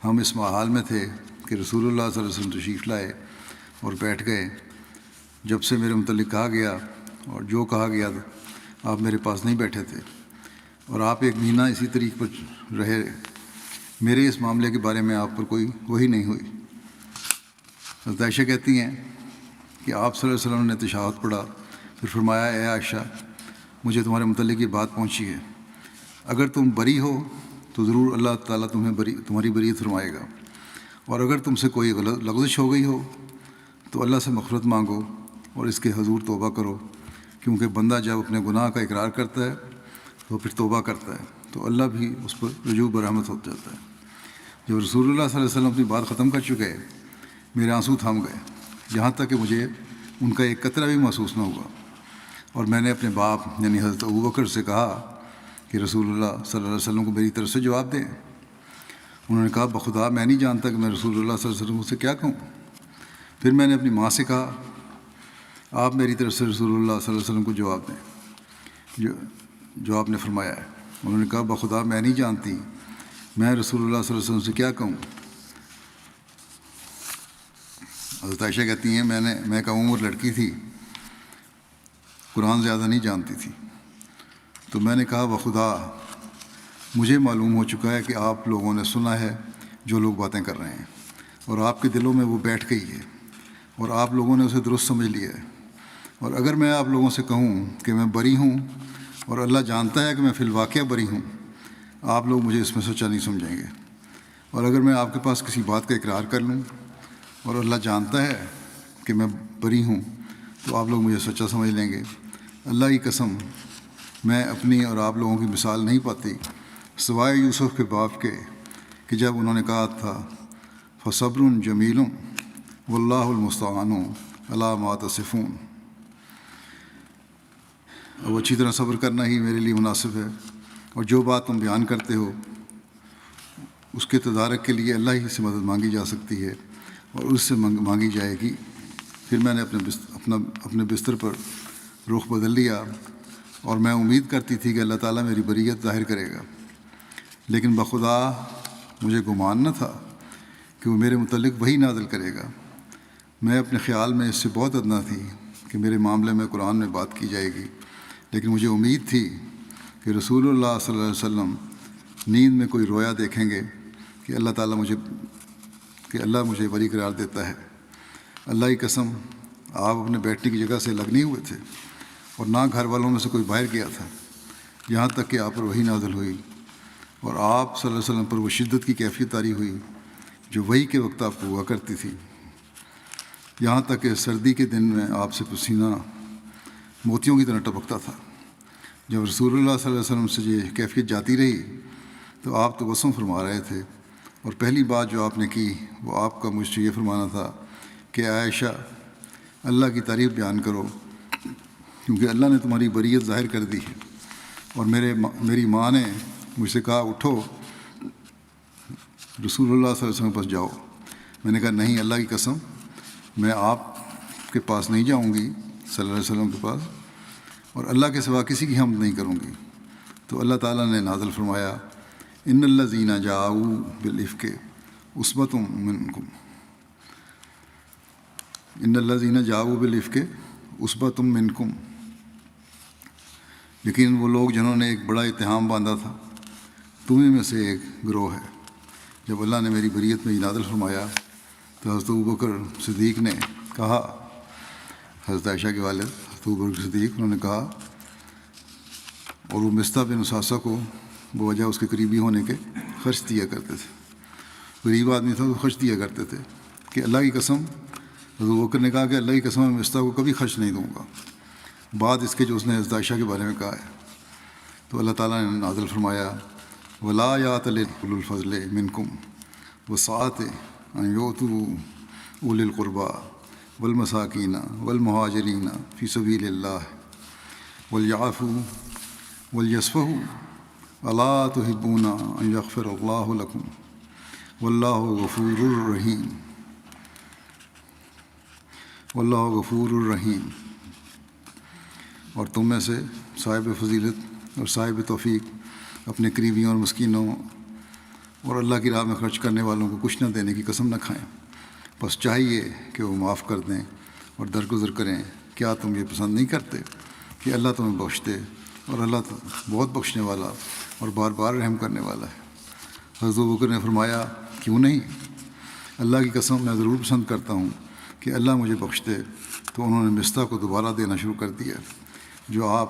B: ہم اس حال میں تھے کہ رسول اللہ صلی اللہ علیہ وسلم تشریف لائے اور بیٹھ گئے۔ جب سے میرے متعلق کہا گیا اور جو کہا گیا آپ میرے پاس نہیں بیٹھے تھے، اور آپ 1 مہینہ اسی طریق پر رہے، میرے اس معاملے کے بارے میں آپ پر کوئی وحی نہیں ہوئی۔ حضرت عائشہ کہتی ہیں کہ آپ صلی اللہ علیہ وسلم نے تشہد پڑھا، پھر فرمایا اے عائشہ مجھے تمہارے متعلق یہ بات پہنچی ہے، اگر تم بری ہو تو ضرور اللہ تعالیٰ تمہاری بریت فرمائے گا، اور اگر تم سے کوئی لغزش ہو گئی ہو تو اللہ سے مغفرت مانگو اور اس کے حضور توبہ کرو، کیونکہ بندہ جب اپنے گناہ کا اقرار کرتا ہے تو پھر توبہ کرتا ہے تو اللہ بھی اس پر رجوع برحمت ہو جاتا ہے۔ جب رسول اللہ صلی اللہ علیہ وسلم اپنی بات ختم کر چکے میرے آنسو تھم گئے، یہاں تک کہ مجھے ان کا ایک قطرہ بھی محسوس نہ ہوا، اور میں نے اپنے باپ یعنی حضرت ابوبکر سے کہا کہ رسول اللہ صلی اللہ علیہ وسلم کو میری طرف سے جواب دیں۔ انہوں نے کہا بخدا میں نہیں جانتا کہ میں رسول اللہ صلی اللہ علیہ وسلم سے کیا کہوں۔ پھر میں نے اپنی ماں سے کہا آپ میری طرف سے رسول اللہ صلی اللہ علیہ وسلم کو جواب دیں جو آپ نے فرمایا ہے۔ انہوں نے کہا بخدا میں نہیں جانتی میں رسول اللہ صلی اللہ علیہ وسلم سے کیا کہوں؟ حضرت عائشہ کہتی ہیں میں کم عمر لڑکی تھی، قرآن زیادہ نہیں جانتی تھی، تو میں نے کہا بخدا مجھے معلوم ہو چکا ہے کہ آپ لوگوں نے سنا ہے جو لوگ باتیں کر رہے ہیں، اور آپ کے دلوں میں وہ بیٹھ گئی ہے، اور آپ لوگوں نے اسے درست سمجھ لیا ہے، اور اگر میں آپ لوگوں سے کہوں کہ میں بری ہوں اور اللہ جانتا ہے کہ میں فی الواقعہ بری ہوں، آپ لوگ مجھے اس میں سچا نہیں سمجھیں گے، اور اگر میں آپ کے پاس کسی بات کا اقرار کر لوں اور اللہ جانتا ہے کہ میں بری ہوں تو آپ لوگ مجھے سچا سمجھ لیں گے۔ اللہ کی قسم میں اپنی اور آپ لوگوں کی مثال نہیں پاتی سوائے یوسف کے باپ کے کہ جب انہوں نے کہا تھا فصبر جمیل واللہ المستعان علی ما تصفون، اب اچھی طرح صبر کرنا ہی میرے لیے مناسب ہے، اور جو بات تم بیان کرتے ہو اس کے تدارک کے لیے اللہ ہی سے مدد مانگی جا سکتی ہے اور اس سے مانگی جائے گی۔ پھر میں نے اپنے بستر پر رخ بدل لیا اور میں امید کرتی تھی کہ اللہ تعالیٰ میری بریت ظاہر کرے گا، لیکن بخدا مجھے گمان نہ تھا کہ وہ میرے متعلق وحی نازل کرے گا۔ میں اپنے خیال میں اس سے بہت ادنا تھی کہ میرے معاملے میں قرآن میں بات کی جائے گی، لیکن مجھے امید تھی کہ رسول اللہ صلی اللہ علیہ وسلم نیند میں کوئی رویا دیکھیں گے کہ اللہ مجھے بری قرار دیتا ہے۔ اللہ کی قسم آپ اپنے بیٹھنے کی جگہ سے الگ نہیں ہوئے تھے، اور نہ گھر والوں میں سے کوئی باہر گیا تھا، یہاں تک کہ آپ پر وحی نازل ہوئی اور آپ صلی اللہ علیہ وسلم پر وہ شدت کی کیفیت طاری ہوئی جو وحی کے وقت آپ کو ہوا کرتی تھی، یہاں تک کہ سردی کے دن میں آپ سے پسینہ موتیوں کی طرح ٹپکتا تھا۔ جب رسول اللہ صلی اللہ علیہ وسلم سے یہ کیفیت جاتی رہی تو آپ تبسم فرما رہے تھے، اور پہلی بات جو آپ نے کی وہ آپ کا مجھ سے یہ فرمانا تھا کہ عائشہ اللہ کی تعریف بیان کرو، کیونکہ اللہ نے تمہاری بریت ظاہر کر دی ہے۔ اور میری ماں نے مجھ سے کہا اٹھو رسول اللہ صلی اللہ علیہ وسلم کے پاس جاؤ۔ میں نے کہا نہیں، اللہ کی قسم میں آپ کے پاس نہیں جاؤں گی صلی اللہ علیہ وسلم کے پاس، اور اللہ کے سوا کسی کی حمد نہیں کروں گی۔ تو اللہ تعالیٰ نے نازل فرمایا ان الذین جاؤوا بالافک عصبۃ منکم، ان الذین جاؤوا بالافک عصبۃ منکم، لیکن وہ لوگ جنہوں نے ایک بڑا اتہام باندھا تھا تمہیں میں سے ایک گروہ ہے۔ جب اللہ نے میری بریت میں یہ نازل فرمایا تو حضرت ابوبکر صدیق نے کہا، حضرت عائشہ کے والد حضرت ابوبکر صدیق، انہوں نے کہا، اور وہ مصطح بن اساسہ کو بوجہ اس کے قریبی ہونے کے خرچ دیا کرتے تھے، غریب آدمی تھا تو خرچ دیا کرتے تھے، کہ اللہ کی قسم، حضرت ابوبکر نے کہا کہ اللہ کی قسم میں مصطح کو کبھی خرچ نہیں دوں گا بعد اس کے جو اس نے حضرت عائشہ کے بارے میں کہا ہے۔ تو اللہ تعالیٰ نے نازل فرمایا ولا یأتل اولو الفضل منکم والسعۃ ان یؤتوا اولی القربى والمساکین والمہاجرین فی سبیل اللہ ولیعفوا ولیصفحوا الا تحبون ان یغفر اللہ لکم واللہ غفور الرحیم، واللہ غفور الرحیم۔ اور تم میں سے صاحب فضیلت اور صاحب توفیق اپنے قریبیوں اور مسکینوں اور اللہ کی راہ میں خرچ کرنے والوں کو کچھ نہ دینے کی قسم نہ کھائیں، بس چاہیے کہ وہ معاف کر دیں اور درگزر کریں۔ کیا تم یہ پسند نہیں کرتے کہ اللہ تمہیں بخش دے، اور اللہ بہت بخشنے والا اور بار بار رحم کرنے والا ہے۔ حضرت ابوبکر نے فرمایا کیوں نہیں، اللہ کی قسم میں ضرور پسند کرتا ہوں کہ اللہ مجھے بخش دے۔ تو انہوں نے مصطح کو دوبارہ دینا شروع کر دیا، جو آپ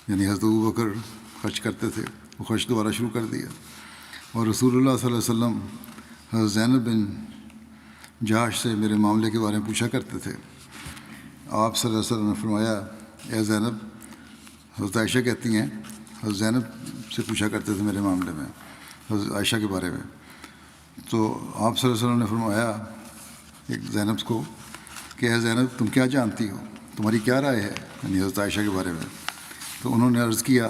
B: یعنی حضرت ابوبکر خرچ کرتے تھے، وہ خرچ دوبارہ شروع کر دیا۔ اور رسول اللہ صلی اللہ علیہ وسلم حضرت زینب بن جاش سے میرے معاملے کے بارے میں پوچھا کرتے تھے۔ آپ صلی اللہ علیہ وسلم نے فرمایا اے زینب، حضرت عائشہ کہتی ہیں حضرت زینب سے پوچھا کرتے تھے میرے معاملے میں، حضرت عائشہ کے بارے میں۔ تو آپ صلی اللہ علیہ وسلم نے فرمایا ایک زینب کو کہ اے زینب تم کیا جانتی ہو، تمہاری کیا رائے ہے یعنی حضرت عائشہ کے بارے میں؟ تو انہوں نے عرض کیا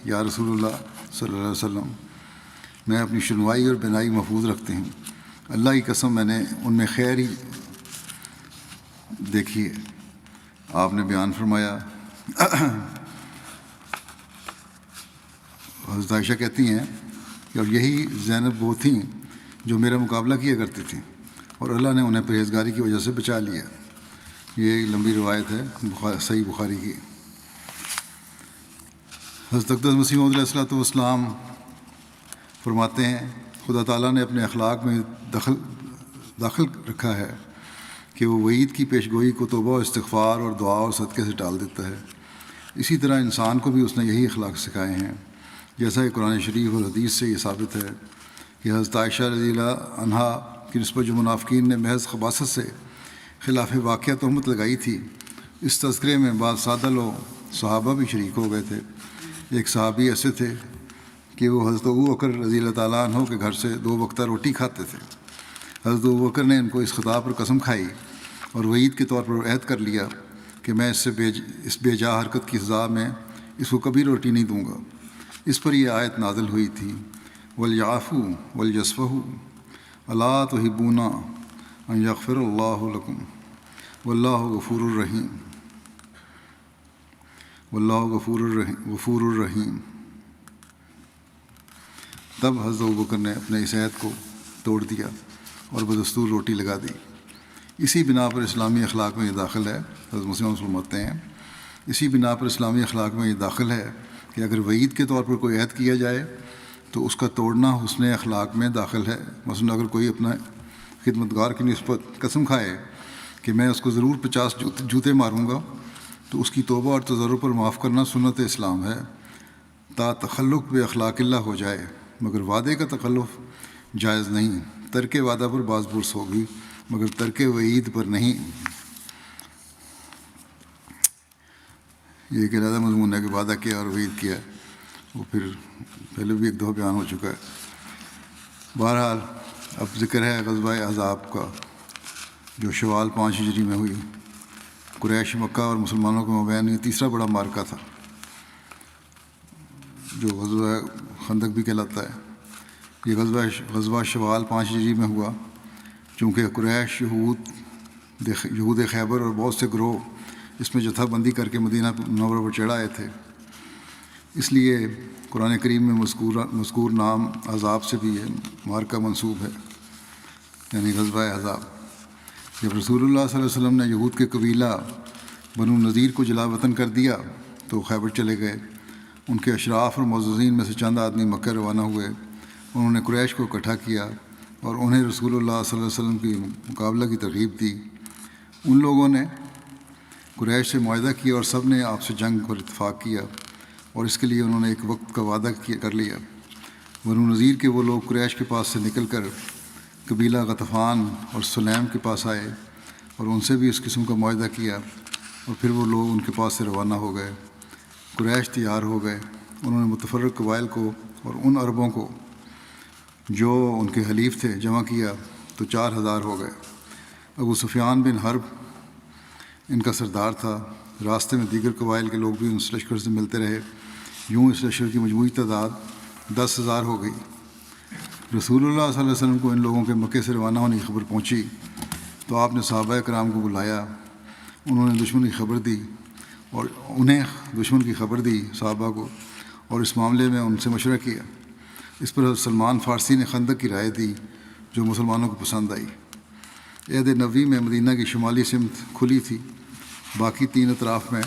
B: یا رسول اللہ صلی اللہ علیہ وسلم، میں اپنی شنوائی اور بینائی محفوظ رکھتی ہوں، اللہ کی قسم میں نے ان میں خیر ہی دیکھی ہے۔ آپ نے بیان فرمایا، حضرت عائشہ کہتی ہیں اور یہی زینب وہ تھیں جو میرا مقابلہ کیا کرتی تھیں، اور اللہ نے انہیں پرہیزگاری کی وجہ سے بچا لیا۔ یہ ایک لمبی روایت ہے صحیح بخاری کی۔ حضرت اقدس مسیح موعود علیہ والسلام فرماتے ہیں خدا تعالیٰ نے اپنے اخلاق میں داخل رکھا ہے کہ وہ وعید کی پیش گوئی کو توبہ و استغفار اور دعا اور صدقے سے ٹال دیتا ہے۔ اسی طرح انسان کو بھی اس نے یہی اخلاق سکھائے ہیں، جیسا کہ قرآن شریف اور حدیث سے یہ ثابت ہے کہ حضرت عائشہ رضی اللہ عنہا کی نسبت جو منافقین نے محض خباثت سے خلاف واقعہ تہمت لگائی تھی، اس تذکرے میں بعض سادہ لوگ صحابہ بھی شریک ہو گئے تھے۔ ایک صحابی ایسے تھے کہ وہ حضرت ابوبکر رضی اللہ تعالیٰ عنہ کے گھر سے 2 وقتہ روٹی کھاتے تھے۔ حضرت ابوبکر نے ان کو اس خطاب پر قسم کھائی اور وعید کے طور پر عہد کر لیا کہ میں اس بے جا حرکت کی سزا میں اس کو کبھی روٹی نہیں دوں گا۔ اس پر یہ آیت نازل ہوئی تھی، وَلْيَعْفُوا وَلْيَصْفَحُوا أَلَا تُحِبُّونَ أَن يَغْفِرَ اللَّهُ لَكُمْ وَاللَّهُ غفور الرحیم۔ تب حضرت ابوبکر نے اپنے اس عہد کو توڑ دیا اور بدستور روٹی لگا دی۔ اسی بنا پر اسلامی اخلاق میں یہ داخل ہے، حضرت مسلم فرماتے ہیں اسی بنا پر اسلامی اخلاق میں یہ داخل ہے کہ اگر وعید کے طور پر کوئی عہد کیا جائے تو اس کا توڑنا حسن اخلاق میں داخل ہے۔ مثلا اگر کوئی اپنا خدمتگار کی نسبت قسم کھائے کہ میں اس کو ضرور 50 جوتے ماروں گا، تو اس کی توبہ اور تضرع پر معاف کرنا سنت اسلام ہے تا تخلق بے اخلاق اللہ ہو جائے، مگر وعدے کا تخلف جائز نہیں۔ ترک وعدہ پر باز برس ہوگی مگر ترک وعید پر نہیں۔ یہ ایک علیحدہ مضمون ہے کہ وعدہ کیا اور وعید کیا، وہ پھر پہلے بھی ایک دو بیان ہو چکا ہے۔ بہرحال اب ذکر ہے غزوہ احزاب کا، جو شوال 5 ہجری میں ہوئی۔ قریش مکہ اور مسلمانوں کے مابین یہ تیسرا بڑا معرکہ تھا، جو غزوہ خندق بھی کہلاتا ہے۔ یہ غزوہ شوال 5 ہجری میں ہوا، چونکہ قریش یہود خیبر اور بہت سے گروہ اس میں جتھا بندی کر کے مدینہ منورہ پر چڑھ آئے تھے، اس لیے قرآن کریم میں مذکور نام احزاب سے بھی یہ معرکہ منسوب ہے، یعنی غزوہ احزاب۔ جب رسول اللہ صلی اللہ علیہ وسلم نے یہود کے قبیلہ بنو نذیر کو جلا وطن کر دیا تو خیبر چلے گئے۔ ان کے اشراف اور معززین میں سے چند آدمی مکہ روانہ ہوئے۔ انہوں نے قریش کو اکٹھا کیا اور انہیں رسول اللہ صلی اللہ علیہ وسلم کی مقابلہ کی ترغیب دی۔ ان لوگوں نے قریش سے معاہدہ کیا اور سب نے آپ سے جنگ پر اتفاق کیا، اور اس کے لیے انہوں نے ایک وقت کا وعدہ کر لیا۔ بنو نذیر کے وہ لوگ قریش کے پاس سے نکل کر قبیلہ غطفان اور سلیم کے پاس آئے اور ان سے بھی اس قسم کا معاہدہ کیا، اور پھر وہ لوگ ان کے پاس سے روانہ ہو گئے۔ قریش تیار ہو گئے۔ انہوں نے متفرق قبائل کو اور ان عربوں کو جو ان کے حلیف تھے جمع کیا تو 4000 ہو گئے۔ ابو سفیان بن حرب ان کا سردار تھا۔ راستے میں دیگر قبائل کے لوگ بھی اس لشکر سے ملتے رہے، یوں اس لشکر کی مجموعی تعداد 10,000 ہو گئی۔ رسول اللہ صلی اللہ علیہ وسلم کو ان لوگوں کے مکے سے روانہ ہونے کی خبر پہنچی تو آپ نے صحابہ کرام کو بلایا۔ انہوں نے دشمن کی خبر دی اور انہیں دشمن کی خبر دی صحابہ کو، اور اس معاملے میں ان سے مشورہ کیا۔ اس پر حضرت سلمان فارسی نے خندق کی رائے دی جو مسلمانوں کو پسند آئی۔ عہد نبوی میں مدینہ کی شمالی سمت کھلی تھی، باقی 3 اطراف میں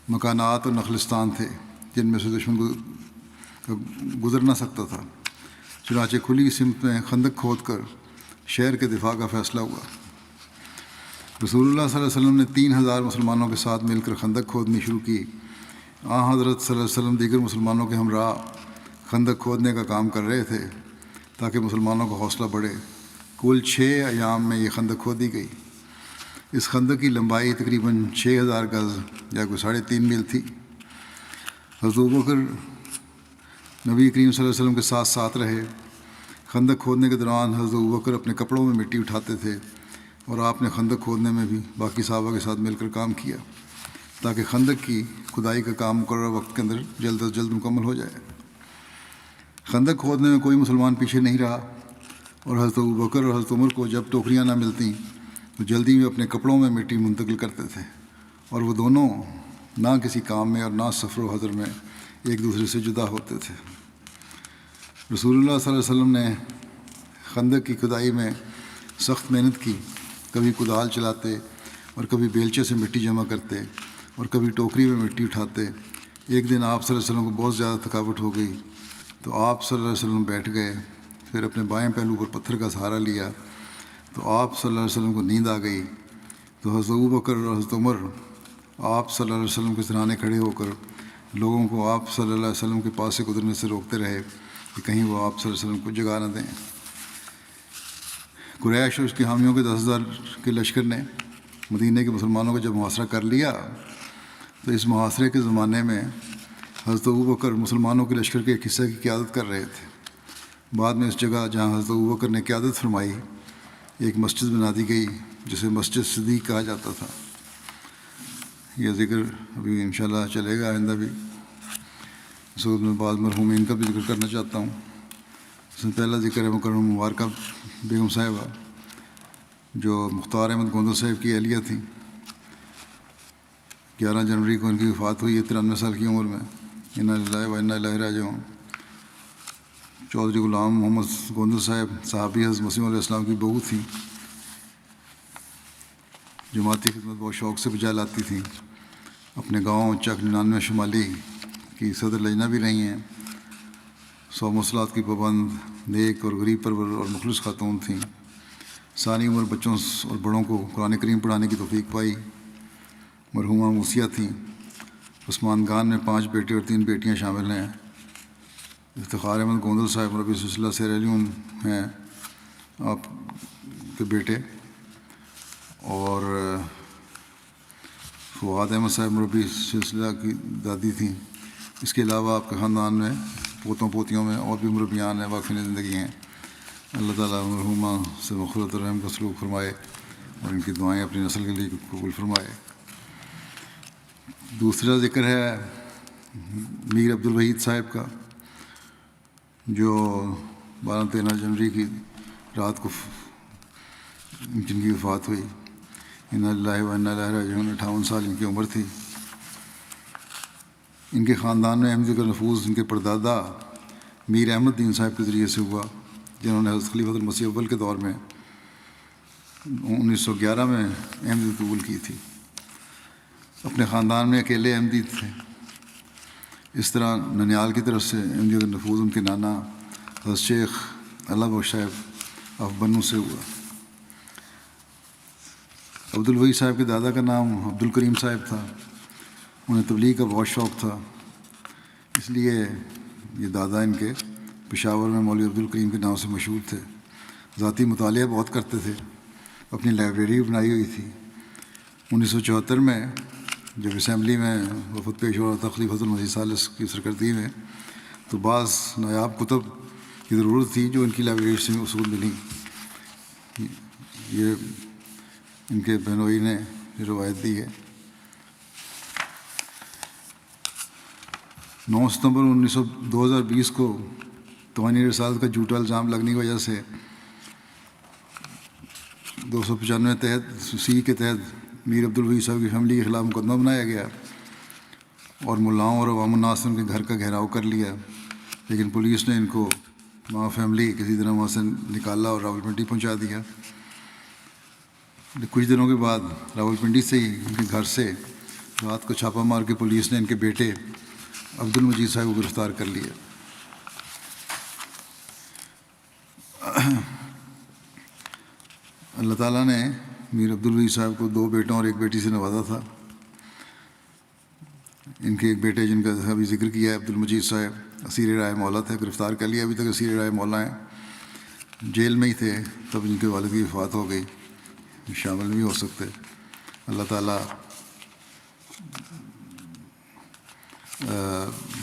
B: مکانات اور نخلستان تھے جن میں سے دشمن گزر نہ سکتا تھا۔ چنانچہ کھلی سمت میں خندق کھود کر شہر کے دفاع کا فیصلہ ہوا۔ رسول اللہ صلی اللہ علیہ وسلم نے 3000 مسلمانوں کے ساتھ مل کر خندق کھودنی شروع کی۔ حضرت صلی اللہ علیہ وسلم دیگر مسلمانوں کے ہمراہ خندق کھودنے کا کام کر رہے تھے تاکہ مسلمانوں کا حوصلہ بڑھے۔ کل 6 ایام میں یہ خندق کھودی گئی۔ اس خندق کی لمبائی تقریباً 6000 گز یا کوئی 3.5 میل تھی۔ حضرت ابوبکر نبی کریم صلی اللہ علیہ وسلم کے ساتھ رہے۔ خندق کھودنے کے دوران حضرت ابوبکر اپنے کپڑوں میں مٹی اٹھاتے تھے، اور آپ نے خندق کھودنے میں بھی باقی صحابہ کے ساتھ مل کر کام کیا تاکہ خندق کی کھدائی کا کام مقررہ وقت کے اندر جلد از جلد مکمل ہو جائے۔ خندق کھودنے میں کوئی مسلمان پیچھے نہیں رہا، اور حضرت ابوبکر اور حضرت عمر کو جب ٹوکریاں نہ ملتیں تو جلدی میں اپنے کپڑوں میں مٹی منتقل کرتے تھے، اور وہ دونوں نہ کسی کام میں اور نہ سفر و حضر میں ایک دوسرے سے جدا ہوتے تھے۔ رسول اللہ صلی اللہ علیہ وسلم نے خندق کی کھدائی میں سخت محنت کی، کبھی کدال چلاتے اور کبھی بیلچے سے مٹی جمع کرتے اور کبھی ٹوکری میں مٹی اٹھاتے۔ ایک دن آپ صلی اللہ علیہ وسلم کو بہت زیادہ تھکاوٹ ہو گئی تو آپ صلی اللہ علیہ وسلم بیٹھ گئے، پھر اپنے بائیں پہلو پر پتھر کا سہارا لیا تو آپ صلی اللہ علیہ وسلم کو نیند آ گئی۔ تو حضرت ابوبکر اور حضرت عمر آپ صلی اللہ علیہ وسلم کے سرانے کھڑے ہو کر لوگوں کو آپ صلی اللہ علیہ وسلم کے پاس سے گزرنے سے روکتے رہے کہ کہیں وہ آپ صلی اللہ علیہ وسلم کو جگا نہ دیں۔ قریش اور اس کے حامیوں کے 10,000 کے لشکر نے مدینہ کے مسلمانوں کو جب محاصرہ کر لیا تو اس محاصرے کے زمانے میں حضرت ابوبکر مسلمانوں کے لشکر کے ایک حصے کی قیادت کر رہے تھے۔ بعد میں اس جگہ جہاں حضرت ابوبکر نے قیادت فرمائی ایک مسجد بنا دی گئی جسے مسجد صدیق کہا جاتا تھا۔ یہ ذکر ابھی انشاءاللہ چلے گا آئندہ بھی۔ اس وقت میں بعض مرحومین کا بھی ذکر کرنا چاہتا ہوں۔ اس میں پہلا ذکر ہے مکرمہ مبارکہ بیگم صاحبہ جو مختار احمد گوندل صاحب کی اہلیہ تھیں۔ 11 جنوری کو ان کی وفات ہوئی ہے 93 سال کی عمر میں۔ انا للہ و انا الیہ راجعون۔ چودھری غلام محمد گوندل صاحب صحابی حضرت مسیح علیہ السلام کی بہو تھیں، جماعتی خدمت بہت شوق سے بجا لاتی تھیں۔ اپنے گاؤں چک 99 شمالی کی صدر لجنہ بھی رہی ہیں۔ 100 مصلات کی پابند، نیک اور غریب پرور اور مخلص خاتون تھیں۔ ثانی عمر بچوں اور بڑوں کو قرآن کریم پڑھانے کی توفیق پائی۔ مرحومہ موسیہ تھیں۔ عثمان خان میں 5 بیٹے اور 3 بیٹیاں شامل ہیں۔ افتخار احمد گوندل صاحب مربی سلسلہ سیر علوم ہیں آپ کے بیٹے، اور فواد احمد صاحب مربی سلسلہ کی دادی تھیں۔ اس کے علاوہ آپ کے خاندان میں پوتوں پوتیوں میں اور بھی مربیان ہیں، واقفین زندگی ہیں۔ اللہ تعالیٰ مرحومہ سے مغفرت و رحم کا سلوک فرمائے اور ان کی دعائیں اپنی نسل کے لیے قبول فرمائے۔ دوسرا ذکر ہے میر عبدالوحید صاحب کا جو 12-13 جنوری کی رات کو جن کی وفات ہوئی۔ انا للہ و انا الیہ راجعون۔ 58 سال ان کی عمر تھی۔ ان کے خاندان میں احمدی کا نفوذ ان کے پردادا میر احمد دین صاحب کے ذریعے سے ہوا، جنہوں نے حضرت خلیفۃ المسیح اول کے دور میں 1911 میں احمدی قبول کی تھی۔ اپنے خاندان میں اکیلے احمدی تھے۔ اس طرح ننیال کی طرف سے احمدی کا نفوذ ان کے نانا حضرت شیخ اللہ بخش صاحب آف بنو سے ہوا۔ عبدالوحید صاحب کے دادا کا نام عبدالکریم صاحب تھا۔ انہیں تبلیغ کا بہت شوق تھا، اس لیے یہ دادا ان کے پشاور میں مولوی عبدالکریم کے نام سے مشہور تھے۔ ذاتی مطالعہ بہت کرتے تھے، اپنی لائبریری بنائی ہوئی تھی۔ 1974 میں جب اسمبلی میں وفد پیش ہو رہا تھا خلیفۃ المسیح ثالث کی سرکردگی میں، تو بعض نایاب کتب کی ضرورت تھی جو ان کی لائبریری سے اصول ملی۔ یہ ان کے بہنوئی نے یہ روایت دی ہے۔ 9 ستمبر 2020 کو توہین رسالت کا جھوٹا الزام لگنے کی وجہ سے 295 تحت سی کے تحت میر عبدالوحید صاحب کی فیملی کے خلاف مقدمہ بنایا گیا اور ملاؤں اور عوام الناس نے ان کے گھر کا گھیراؤ کر لیا، لیکن پولیس نے ان کو وہاں فیملی کسی طرح وہاں سے نکالا اور راولپنڈی پہنچا دیا۔ کچھ دنوں کے بعد راولپنڈی سے ہی ان کے گھر سے رات کو چھاپہ مار کے پولیس نے ان کے بیٹے عبدالمجید صاحب کو گرفتار کر لیا۔ اللہ تعالیٰ نے میر عبدالوحید صاحب کو 2 بیٹوں اور 1 بیٹی سے نوازا تھا۔ ان کے ایک بیٹے جن کا ابھی ذکر کیا ہے عبدالمجید صاحب اسیر رائے مولا تھے، گرفتار کر لیا، ابھی تک اسیر رائے مولا ہیں، جیل میں ہی تھے تب ان کے والد کی وفات ہو گئی، شامل بھی ہو سکتے۔ اللہ تعالیٰ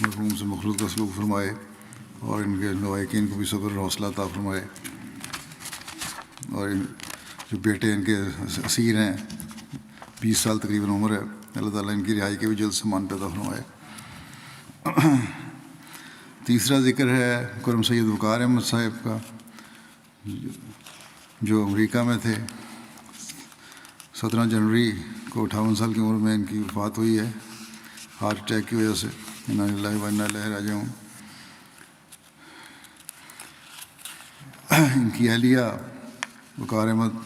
B: مرحوم سے مخلوق کا سلوک فرمائے اور ان کے لوائقین کو بھی صبر اور حوصلہ عطا فرمائے، اور جو بیٹے ان کے اسیر ہیں 20 سال تقریباً عمر ہے، اللہ تعالیٰ ان کی رہائی کے بھی جلد سامان پیدا فرمائے۔ تیسرا ذکر ہے کرم سید وقار احمد صاحب کا جو امریکہ میں تھے۔ 17 جنوری کو 58 سال کی عمر میں ان کی وفات ہوئی ہے ہارٹ اٹیک کی وجہ سے۔ انا للہ و انا الیہ راجعون۔ ان کی اہلیہ وقار احمد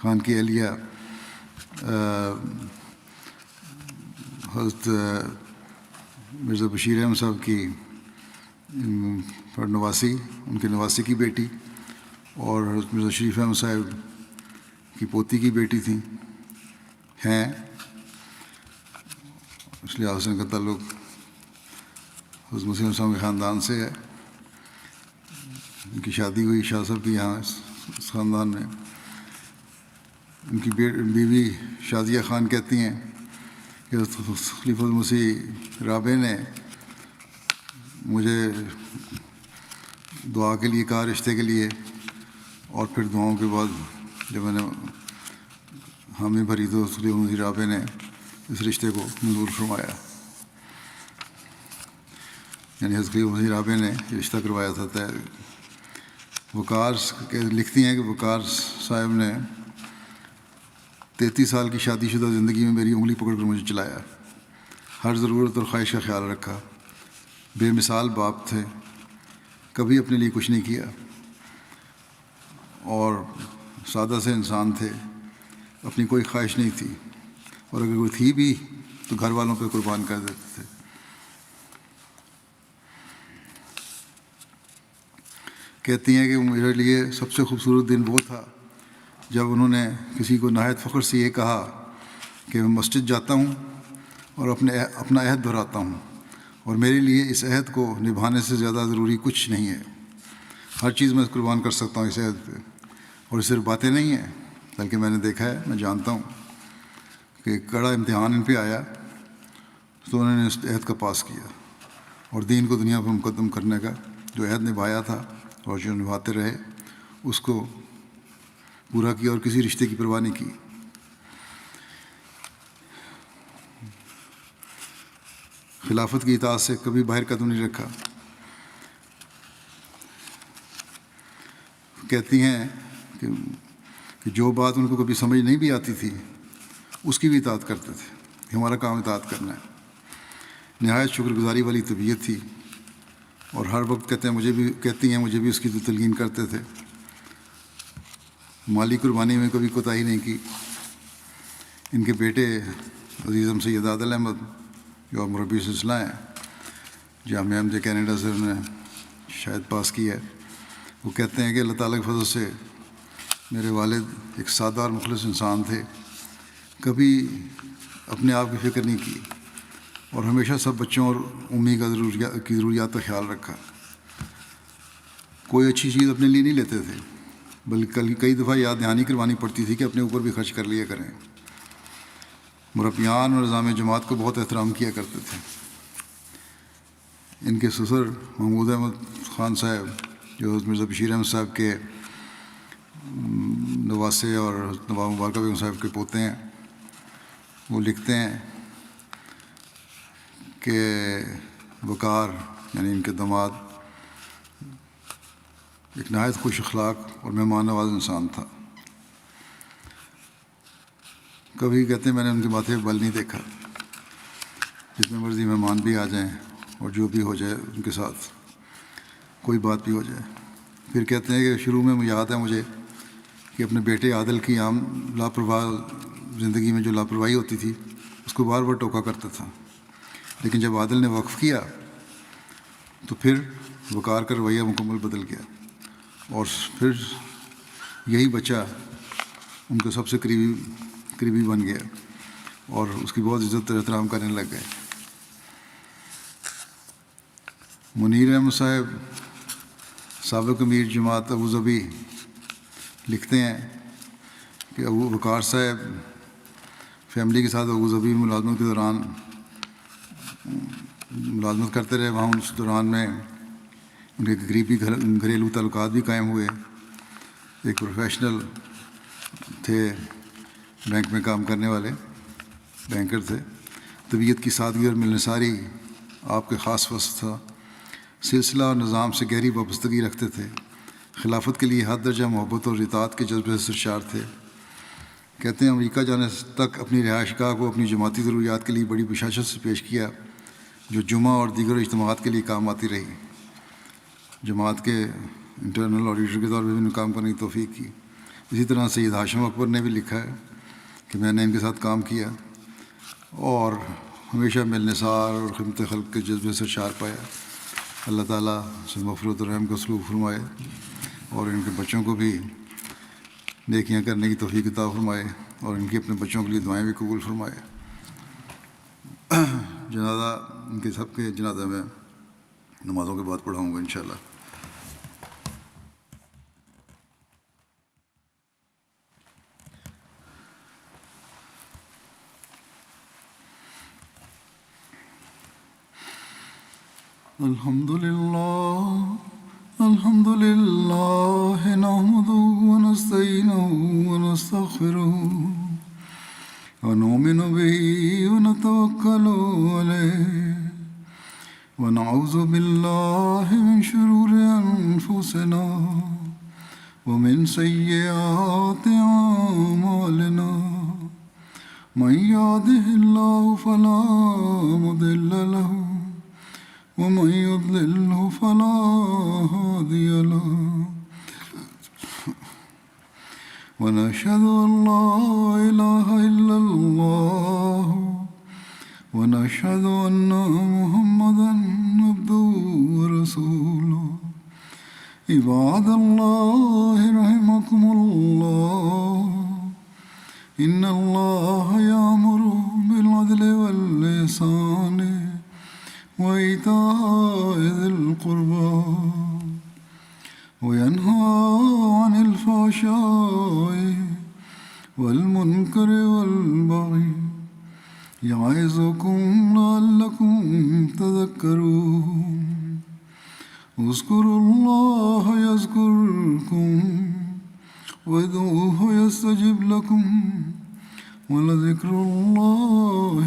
B: خان کی اہلیہ حضرت مرزا بشیر احمد صاحب کی نواسی، ان کے نواسی کی بیٹی، اور حضرت مرزا شریف احمد صاحب کی پوتی کی بیٹی تھیں ہیں، اس لحاظ سے ان کا تعلق حضرت مسیح صاحب کے خاندان سے ہے۔ ان کی شادی ہوئی شاہ صاحب کی یہاں اس خاندان میں۔ ان کی بیوی شازیہ خان کہتی ہیں کہ خلیفہ المسیح رابع نے مجھے دعا کے لیے کہا رشتے کے لیے، اور پھر دعاؤں کے بعد جب میں نے حامی بھری تو خلیفہ المسیح رابع نے اس رشتے کو منظور فرمایا، یعنی حضرت خلیفہ المسیح رابع نے یہ رشتہ کروایا تھا۔ وقار لکھتی ہیں کہ وقار صاحب نے 33 سال کی شادی شدہ زندگی میں میری انگلی پکڑ کر مجھے چلایا، ہر ضرورت اور خواہش کا خیال رکھا، بے مثال باپ تھے، کبھی اپنے لیے کچھ نہیں کیا، اور سادہ سے انسان تھے، اپنی کوئی خواہش نہیں تھی، اور اگر کوئی تھی بھی تو گھر والوں پہ قربان کر دیتے تھے۔ کہتی ہیں کہ میرے لیے سب سے خوبصورت دن وہ تھا جب انہوں نے کسی کو نہایت فخر سے یہ کہا کہ میں مسجد جاتا ہوں اور اپنا عہد دہراتا ہوں، اور میرے لیے اس عہد کو نبھانے سے زیادہ ضروری کچھ نہیں ہے، ہر چیز میں قربان کر سکتا ہوں اس عہد پہ، اور صرف باتیں نہیں ہیں بلکہ میں نے دیکھا ہے، میں جانتا ہوں کہ کڑا امتحان ان پہ آیا تو انہوں نے اس عہد کا پاس کیا، اور دین کو دنیا پر مقدم کرنے کا جو عہد نبھایا تھا اور جو نبھاتے رہے اس کو پورا کیا، اور کسی رشتے کی پرواہ نہیں کی۔ خلافت کی اطاعت سے کبھی باہر قدم نہیں رکھا۔ کہتی ہیں کہ جو بات ان کو کبھی سمجھ نہیں بھی آتی تھی اس کی بھی اطاعت کرتے تھے، کہ ہمارا کام اطاعت کرنا ہے۔ نہایت شکر گزاری والی طبیعت تھی، اور ہر وقت کہتی ہیں مجھے بھی اس کی تلقین کرتے تھے۔ مالی قربانی میں کبھی کوتاہی نہیں کی۔ ان کے بیٹے عزیزم سید عادل احمد جو اب مربی سلسلہ ہیں، جامعہ احمدیہ کینیڈا سے انہوں نے شاید پاس کی ہے، وہ کہتے ہیں کہ اللہ تعالیٰ کے فضل سے میرے والد ایک سادہ اور مخلص انسان تھے، کبھی اپنے آپ کی فکر نہیں کی، اور ہمیشہ سب بچوں اور امی کی ضروریات کا خیال رکھا۔ کوئی اچھی چیز اپنے لیے نہیں لیتے تھے، بلکہ کئی دفعہ یاد دہانی کروانی پڑتی تھی کہ اپنے اوپر بھی خرچ کر لیا کریں۔ مربیان اور نظام جماعت کو بہت احترام کیا کرتے تھے۔ ان کے سسر محمود احمد خان صاحب جو حضرت مرزا بشیر احمد صاحب کے نواسے اور نواب مبارکہ بیگم صاحب کے پوتے ہیں، وہ لکھتے ہیں کہ وقار یعنی ان کے داماد ایک نہایت خوش اخلاق اور مہمان نواز انسان تھا۔ کبھی کہتے ہیں میں نے ان کے ماتھے پہ بل نہیں دیکھا، جتنے مرضی مہمان بھی آ جائیں اور جو بھی ہو جائے ان کے ساتھ کوئی بات بھی ہو جائے۔ پھر کہتے ہیں کہ شروع میں یاد ہے مجھے کہ اپنے بیٹے عادل کی عام لاپرواہ زندگی میں جو لاپرواہی ہوتی تھی اس کو بار بار ٹوکا کرتا تھا، لیکن جب عادل نے وقف کیا تو پھر وقار کا رویہ مکمل بدل گیا، اور پھر یہی بچہ ان کو سب سے قریبی بن گیا اور اس کی بہت عزت اور احترام کرنے لگ گئے۔ منیر احمد صاحب سابق امیر جماعت ابوظبی لکھتے ہیں کہ وقار صاحب فیملی کے ساتھ ابوظبی میں ملازمت کے دوران ملازمت کرتے رہے، وہاں اس دوران میں ان کے قریبی گھریلو تعلقات بھی قائم ہوئے۔ ایک پروفیشنل تھے، بینک میں کام کرنے والے بینکر تھے، طبیعت کی سادگی اور ملنساری آپ کے خاص وصف تھا، سلسلہ اور نظام سے گہری وابستگی رکھتے تھے، خلافت کے لیے حد درجہ محبت اور اطاعت کے جذبے سے سرشار تھے۔ کہتے ہیں امریکہ جانے تک اپنی رہائش گاہ کو اپنی جماعتی ضروریات کے لیے بڑی بشاشت سے پیش کیا، جو جمعہ اور دیگر اجتماعات کے لیے کام آتی رہی۔ جماعت کے انٹرنل آڈیٹر کے طور پہ بھی انہیں کام کرنے کی توفیق کی. اسی طرح سید ہاشم اکبر نے بھی لکھا ہے کہ میں نے ان کے ساتھ کام کیا اور ہمیشہ ملنسار اور خدمت خلق کے جذبے سے چار پایا. اللہ تعالیٰ سے مغفرت و رحم کا سلوک فرمائے اور ان کے بچوں کو بھی نیکیاں کرنے کی توفیق عطا فرمائے اور ان کے اپنے بچوں کے لیے دعائیں بھی قبول فرمائے. جنازہ ان کے سب کے جنازہ میں نمازوں کے بعد پڑھاؤں گا انشاءاللہ. الحمد لله نحمده ونستعينه ونستغفره ونؤمن به ونتوكل عليه ونعوذ بالله من شرور أنفسنا ومن سيئات أعمالنا من يهده الله فلا مضل له ومن يضلله فلا هادي له ونشهد أن لا إله إلا الله ونشهد أن محمدا عبده ورسوله. عباد الله رحمكم الله إن الله يأمر بالعدل والإحسان وإيتاء ذي القربى وينهى عن الفحشاء والمنكر والبغي يعظكم لعلكم تذكرون. اذكروا الله يذكركم وادعوه يستجب لكم ولذكر الله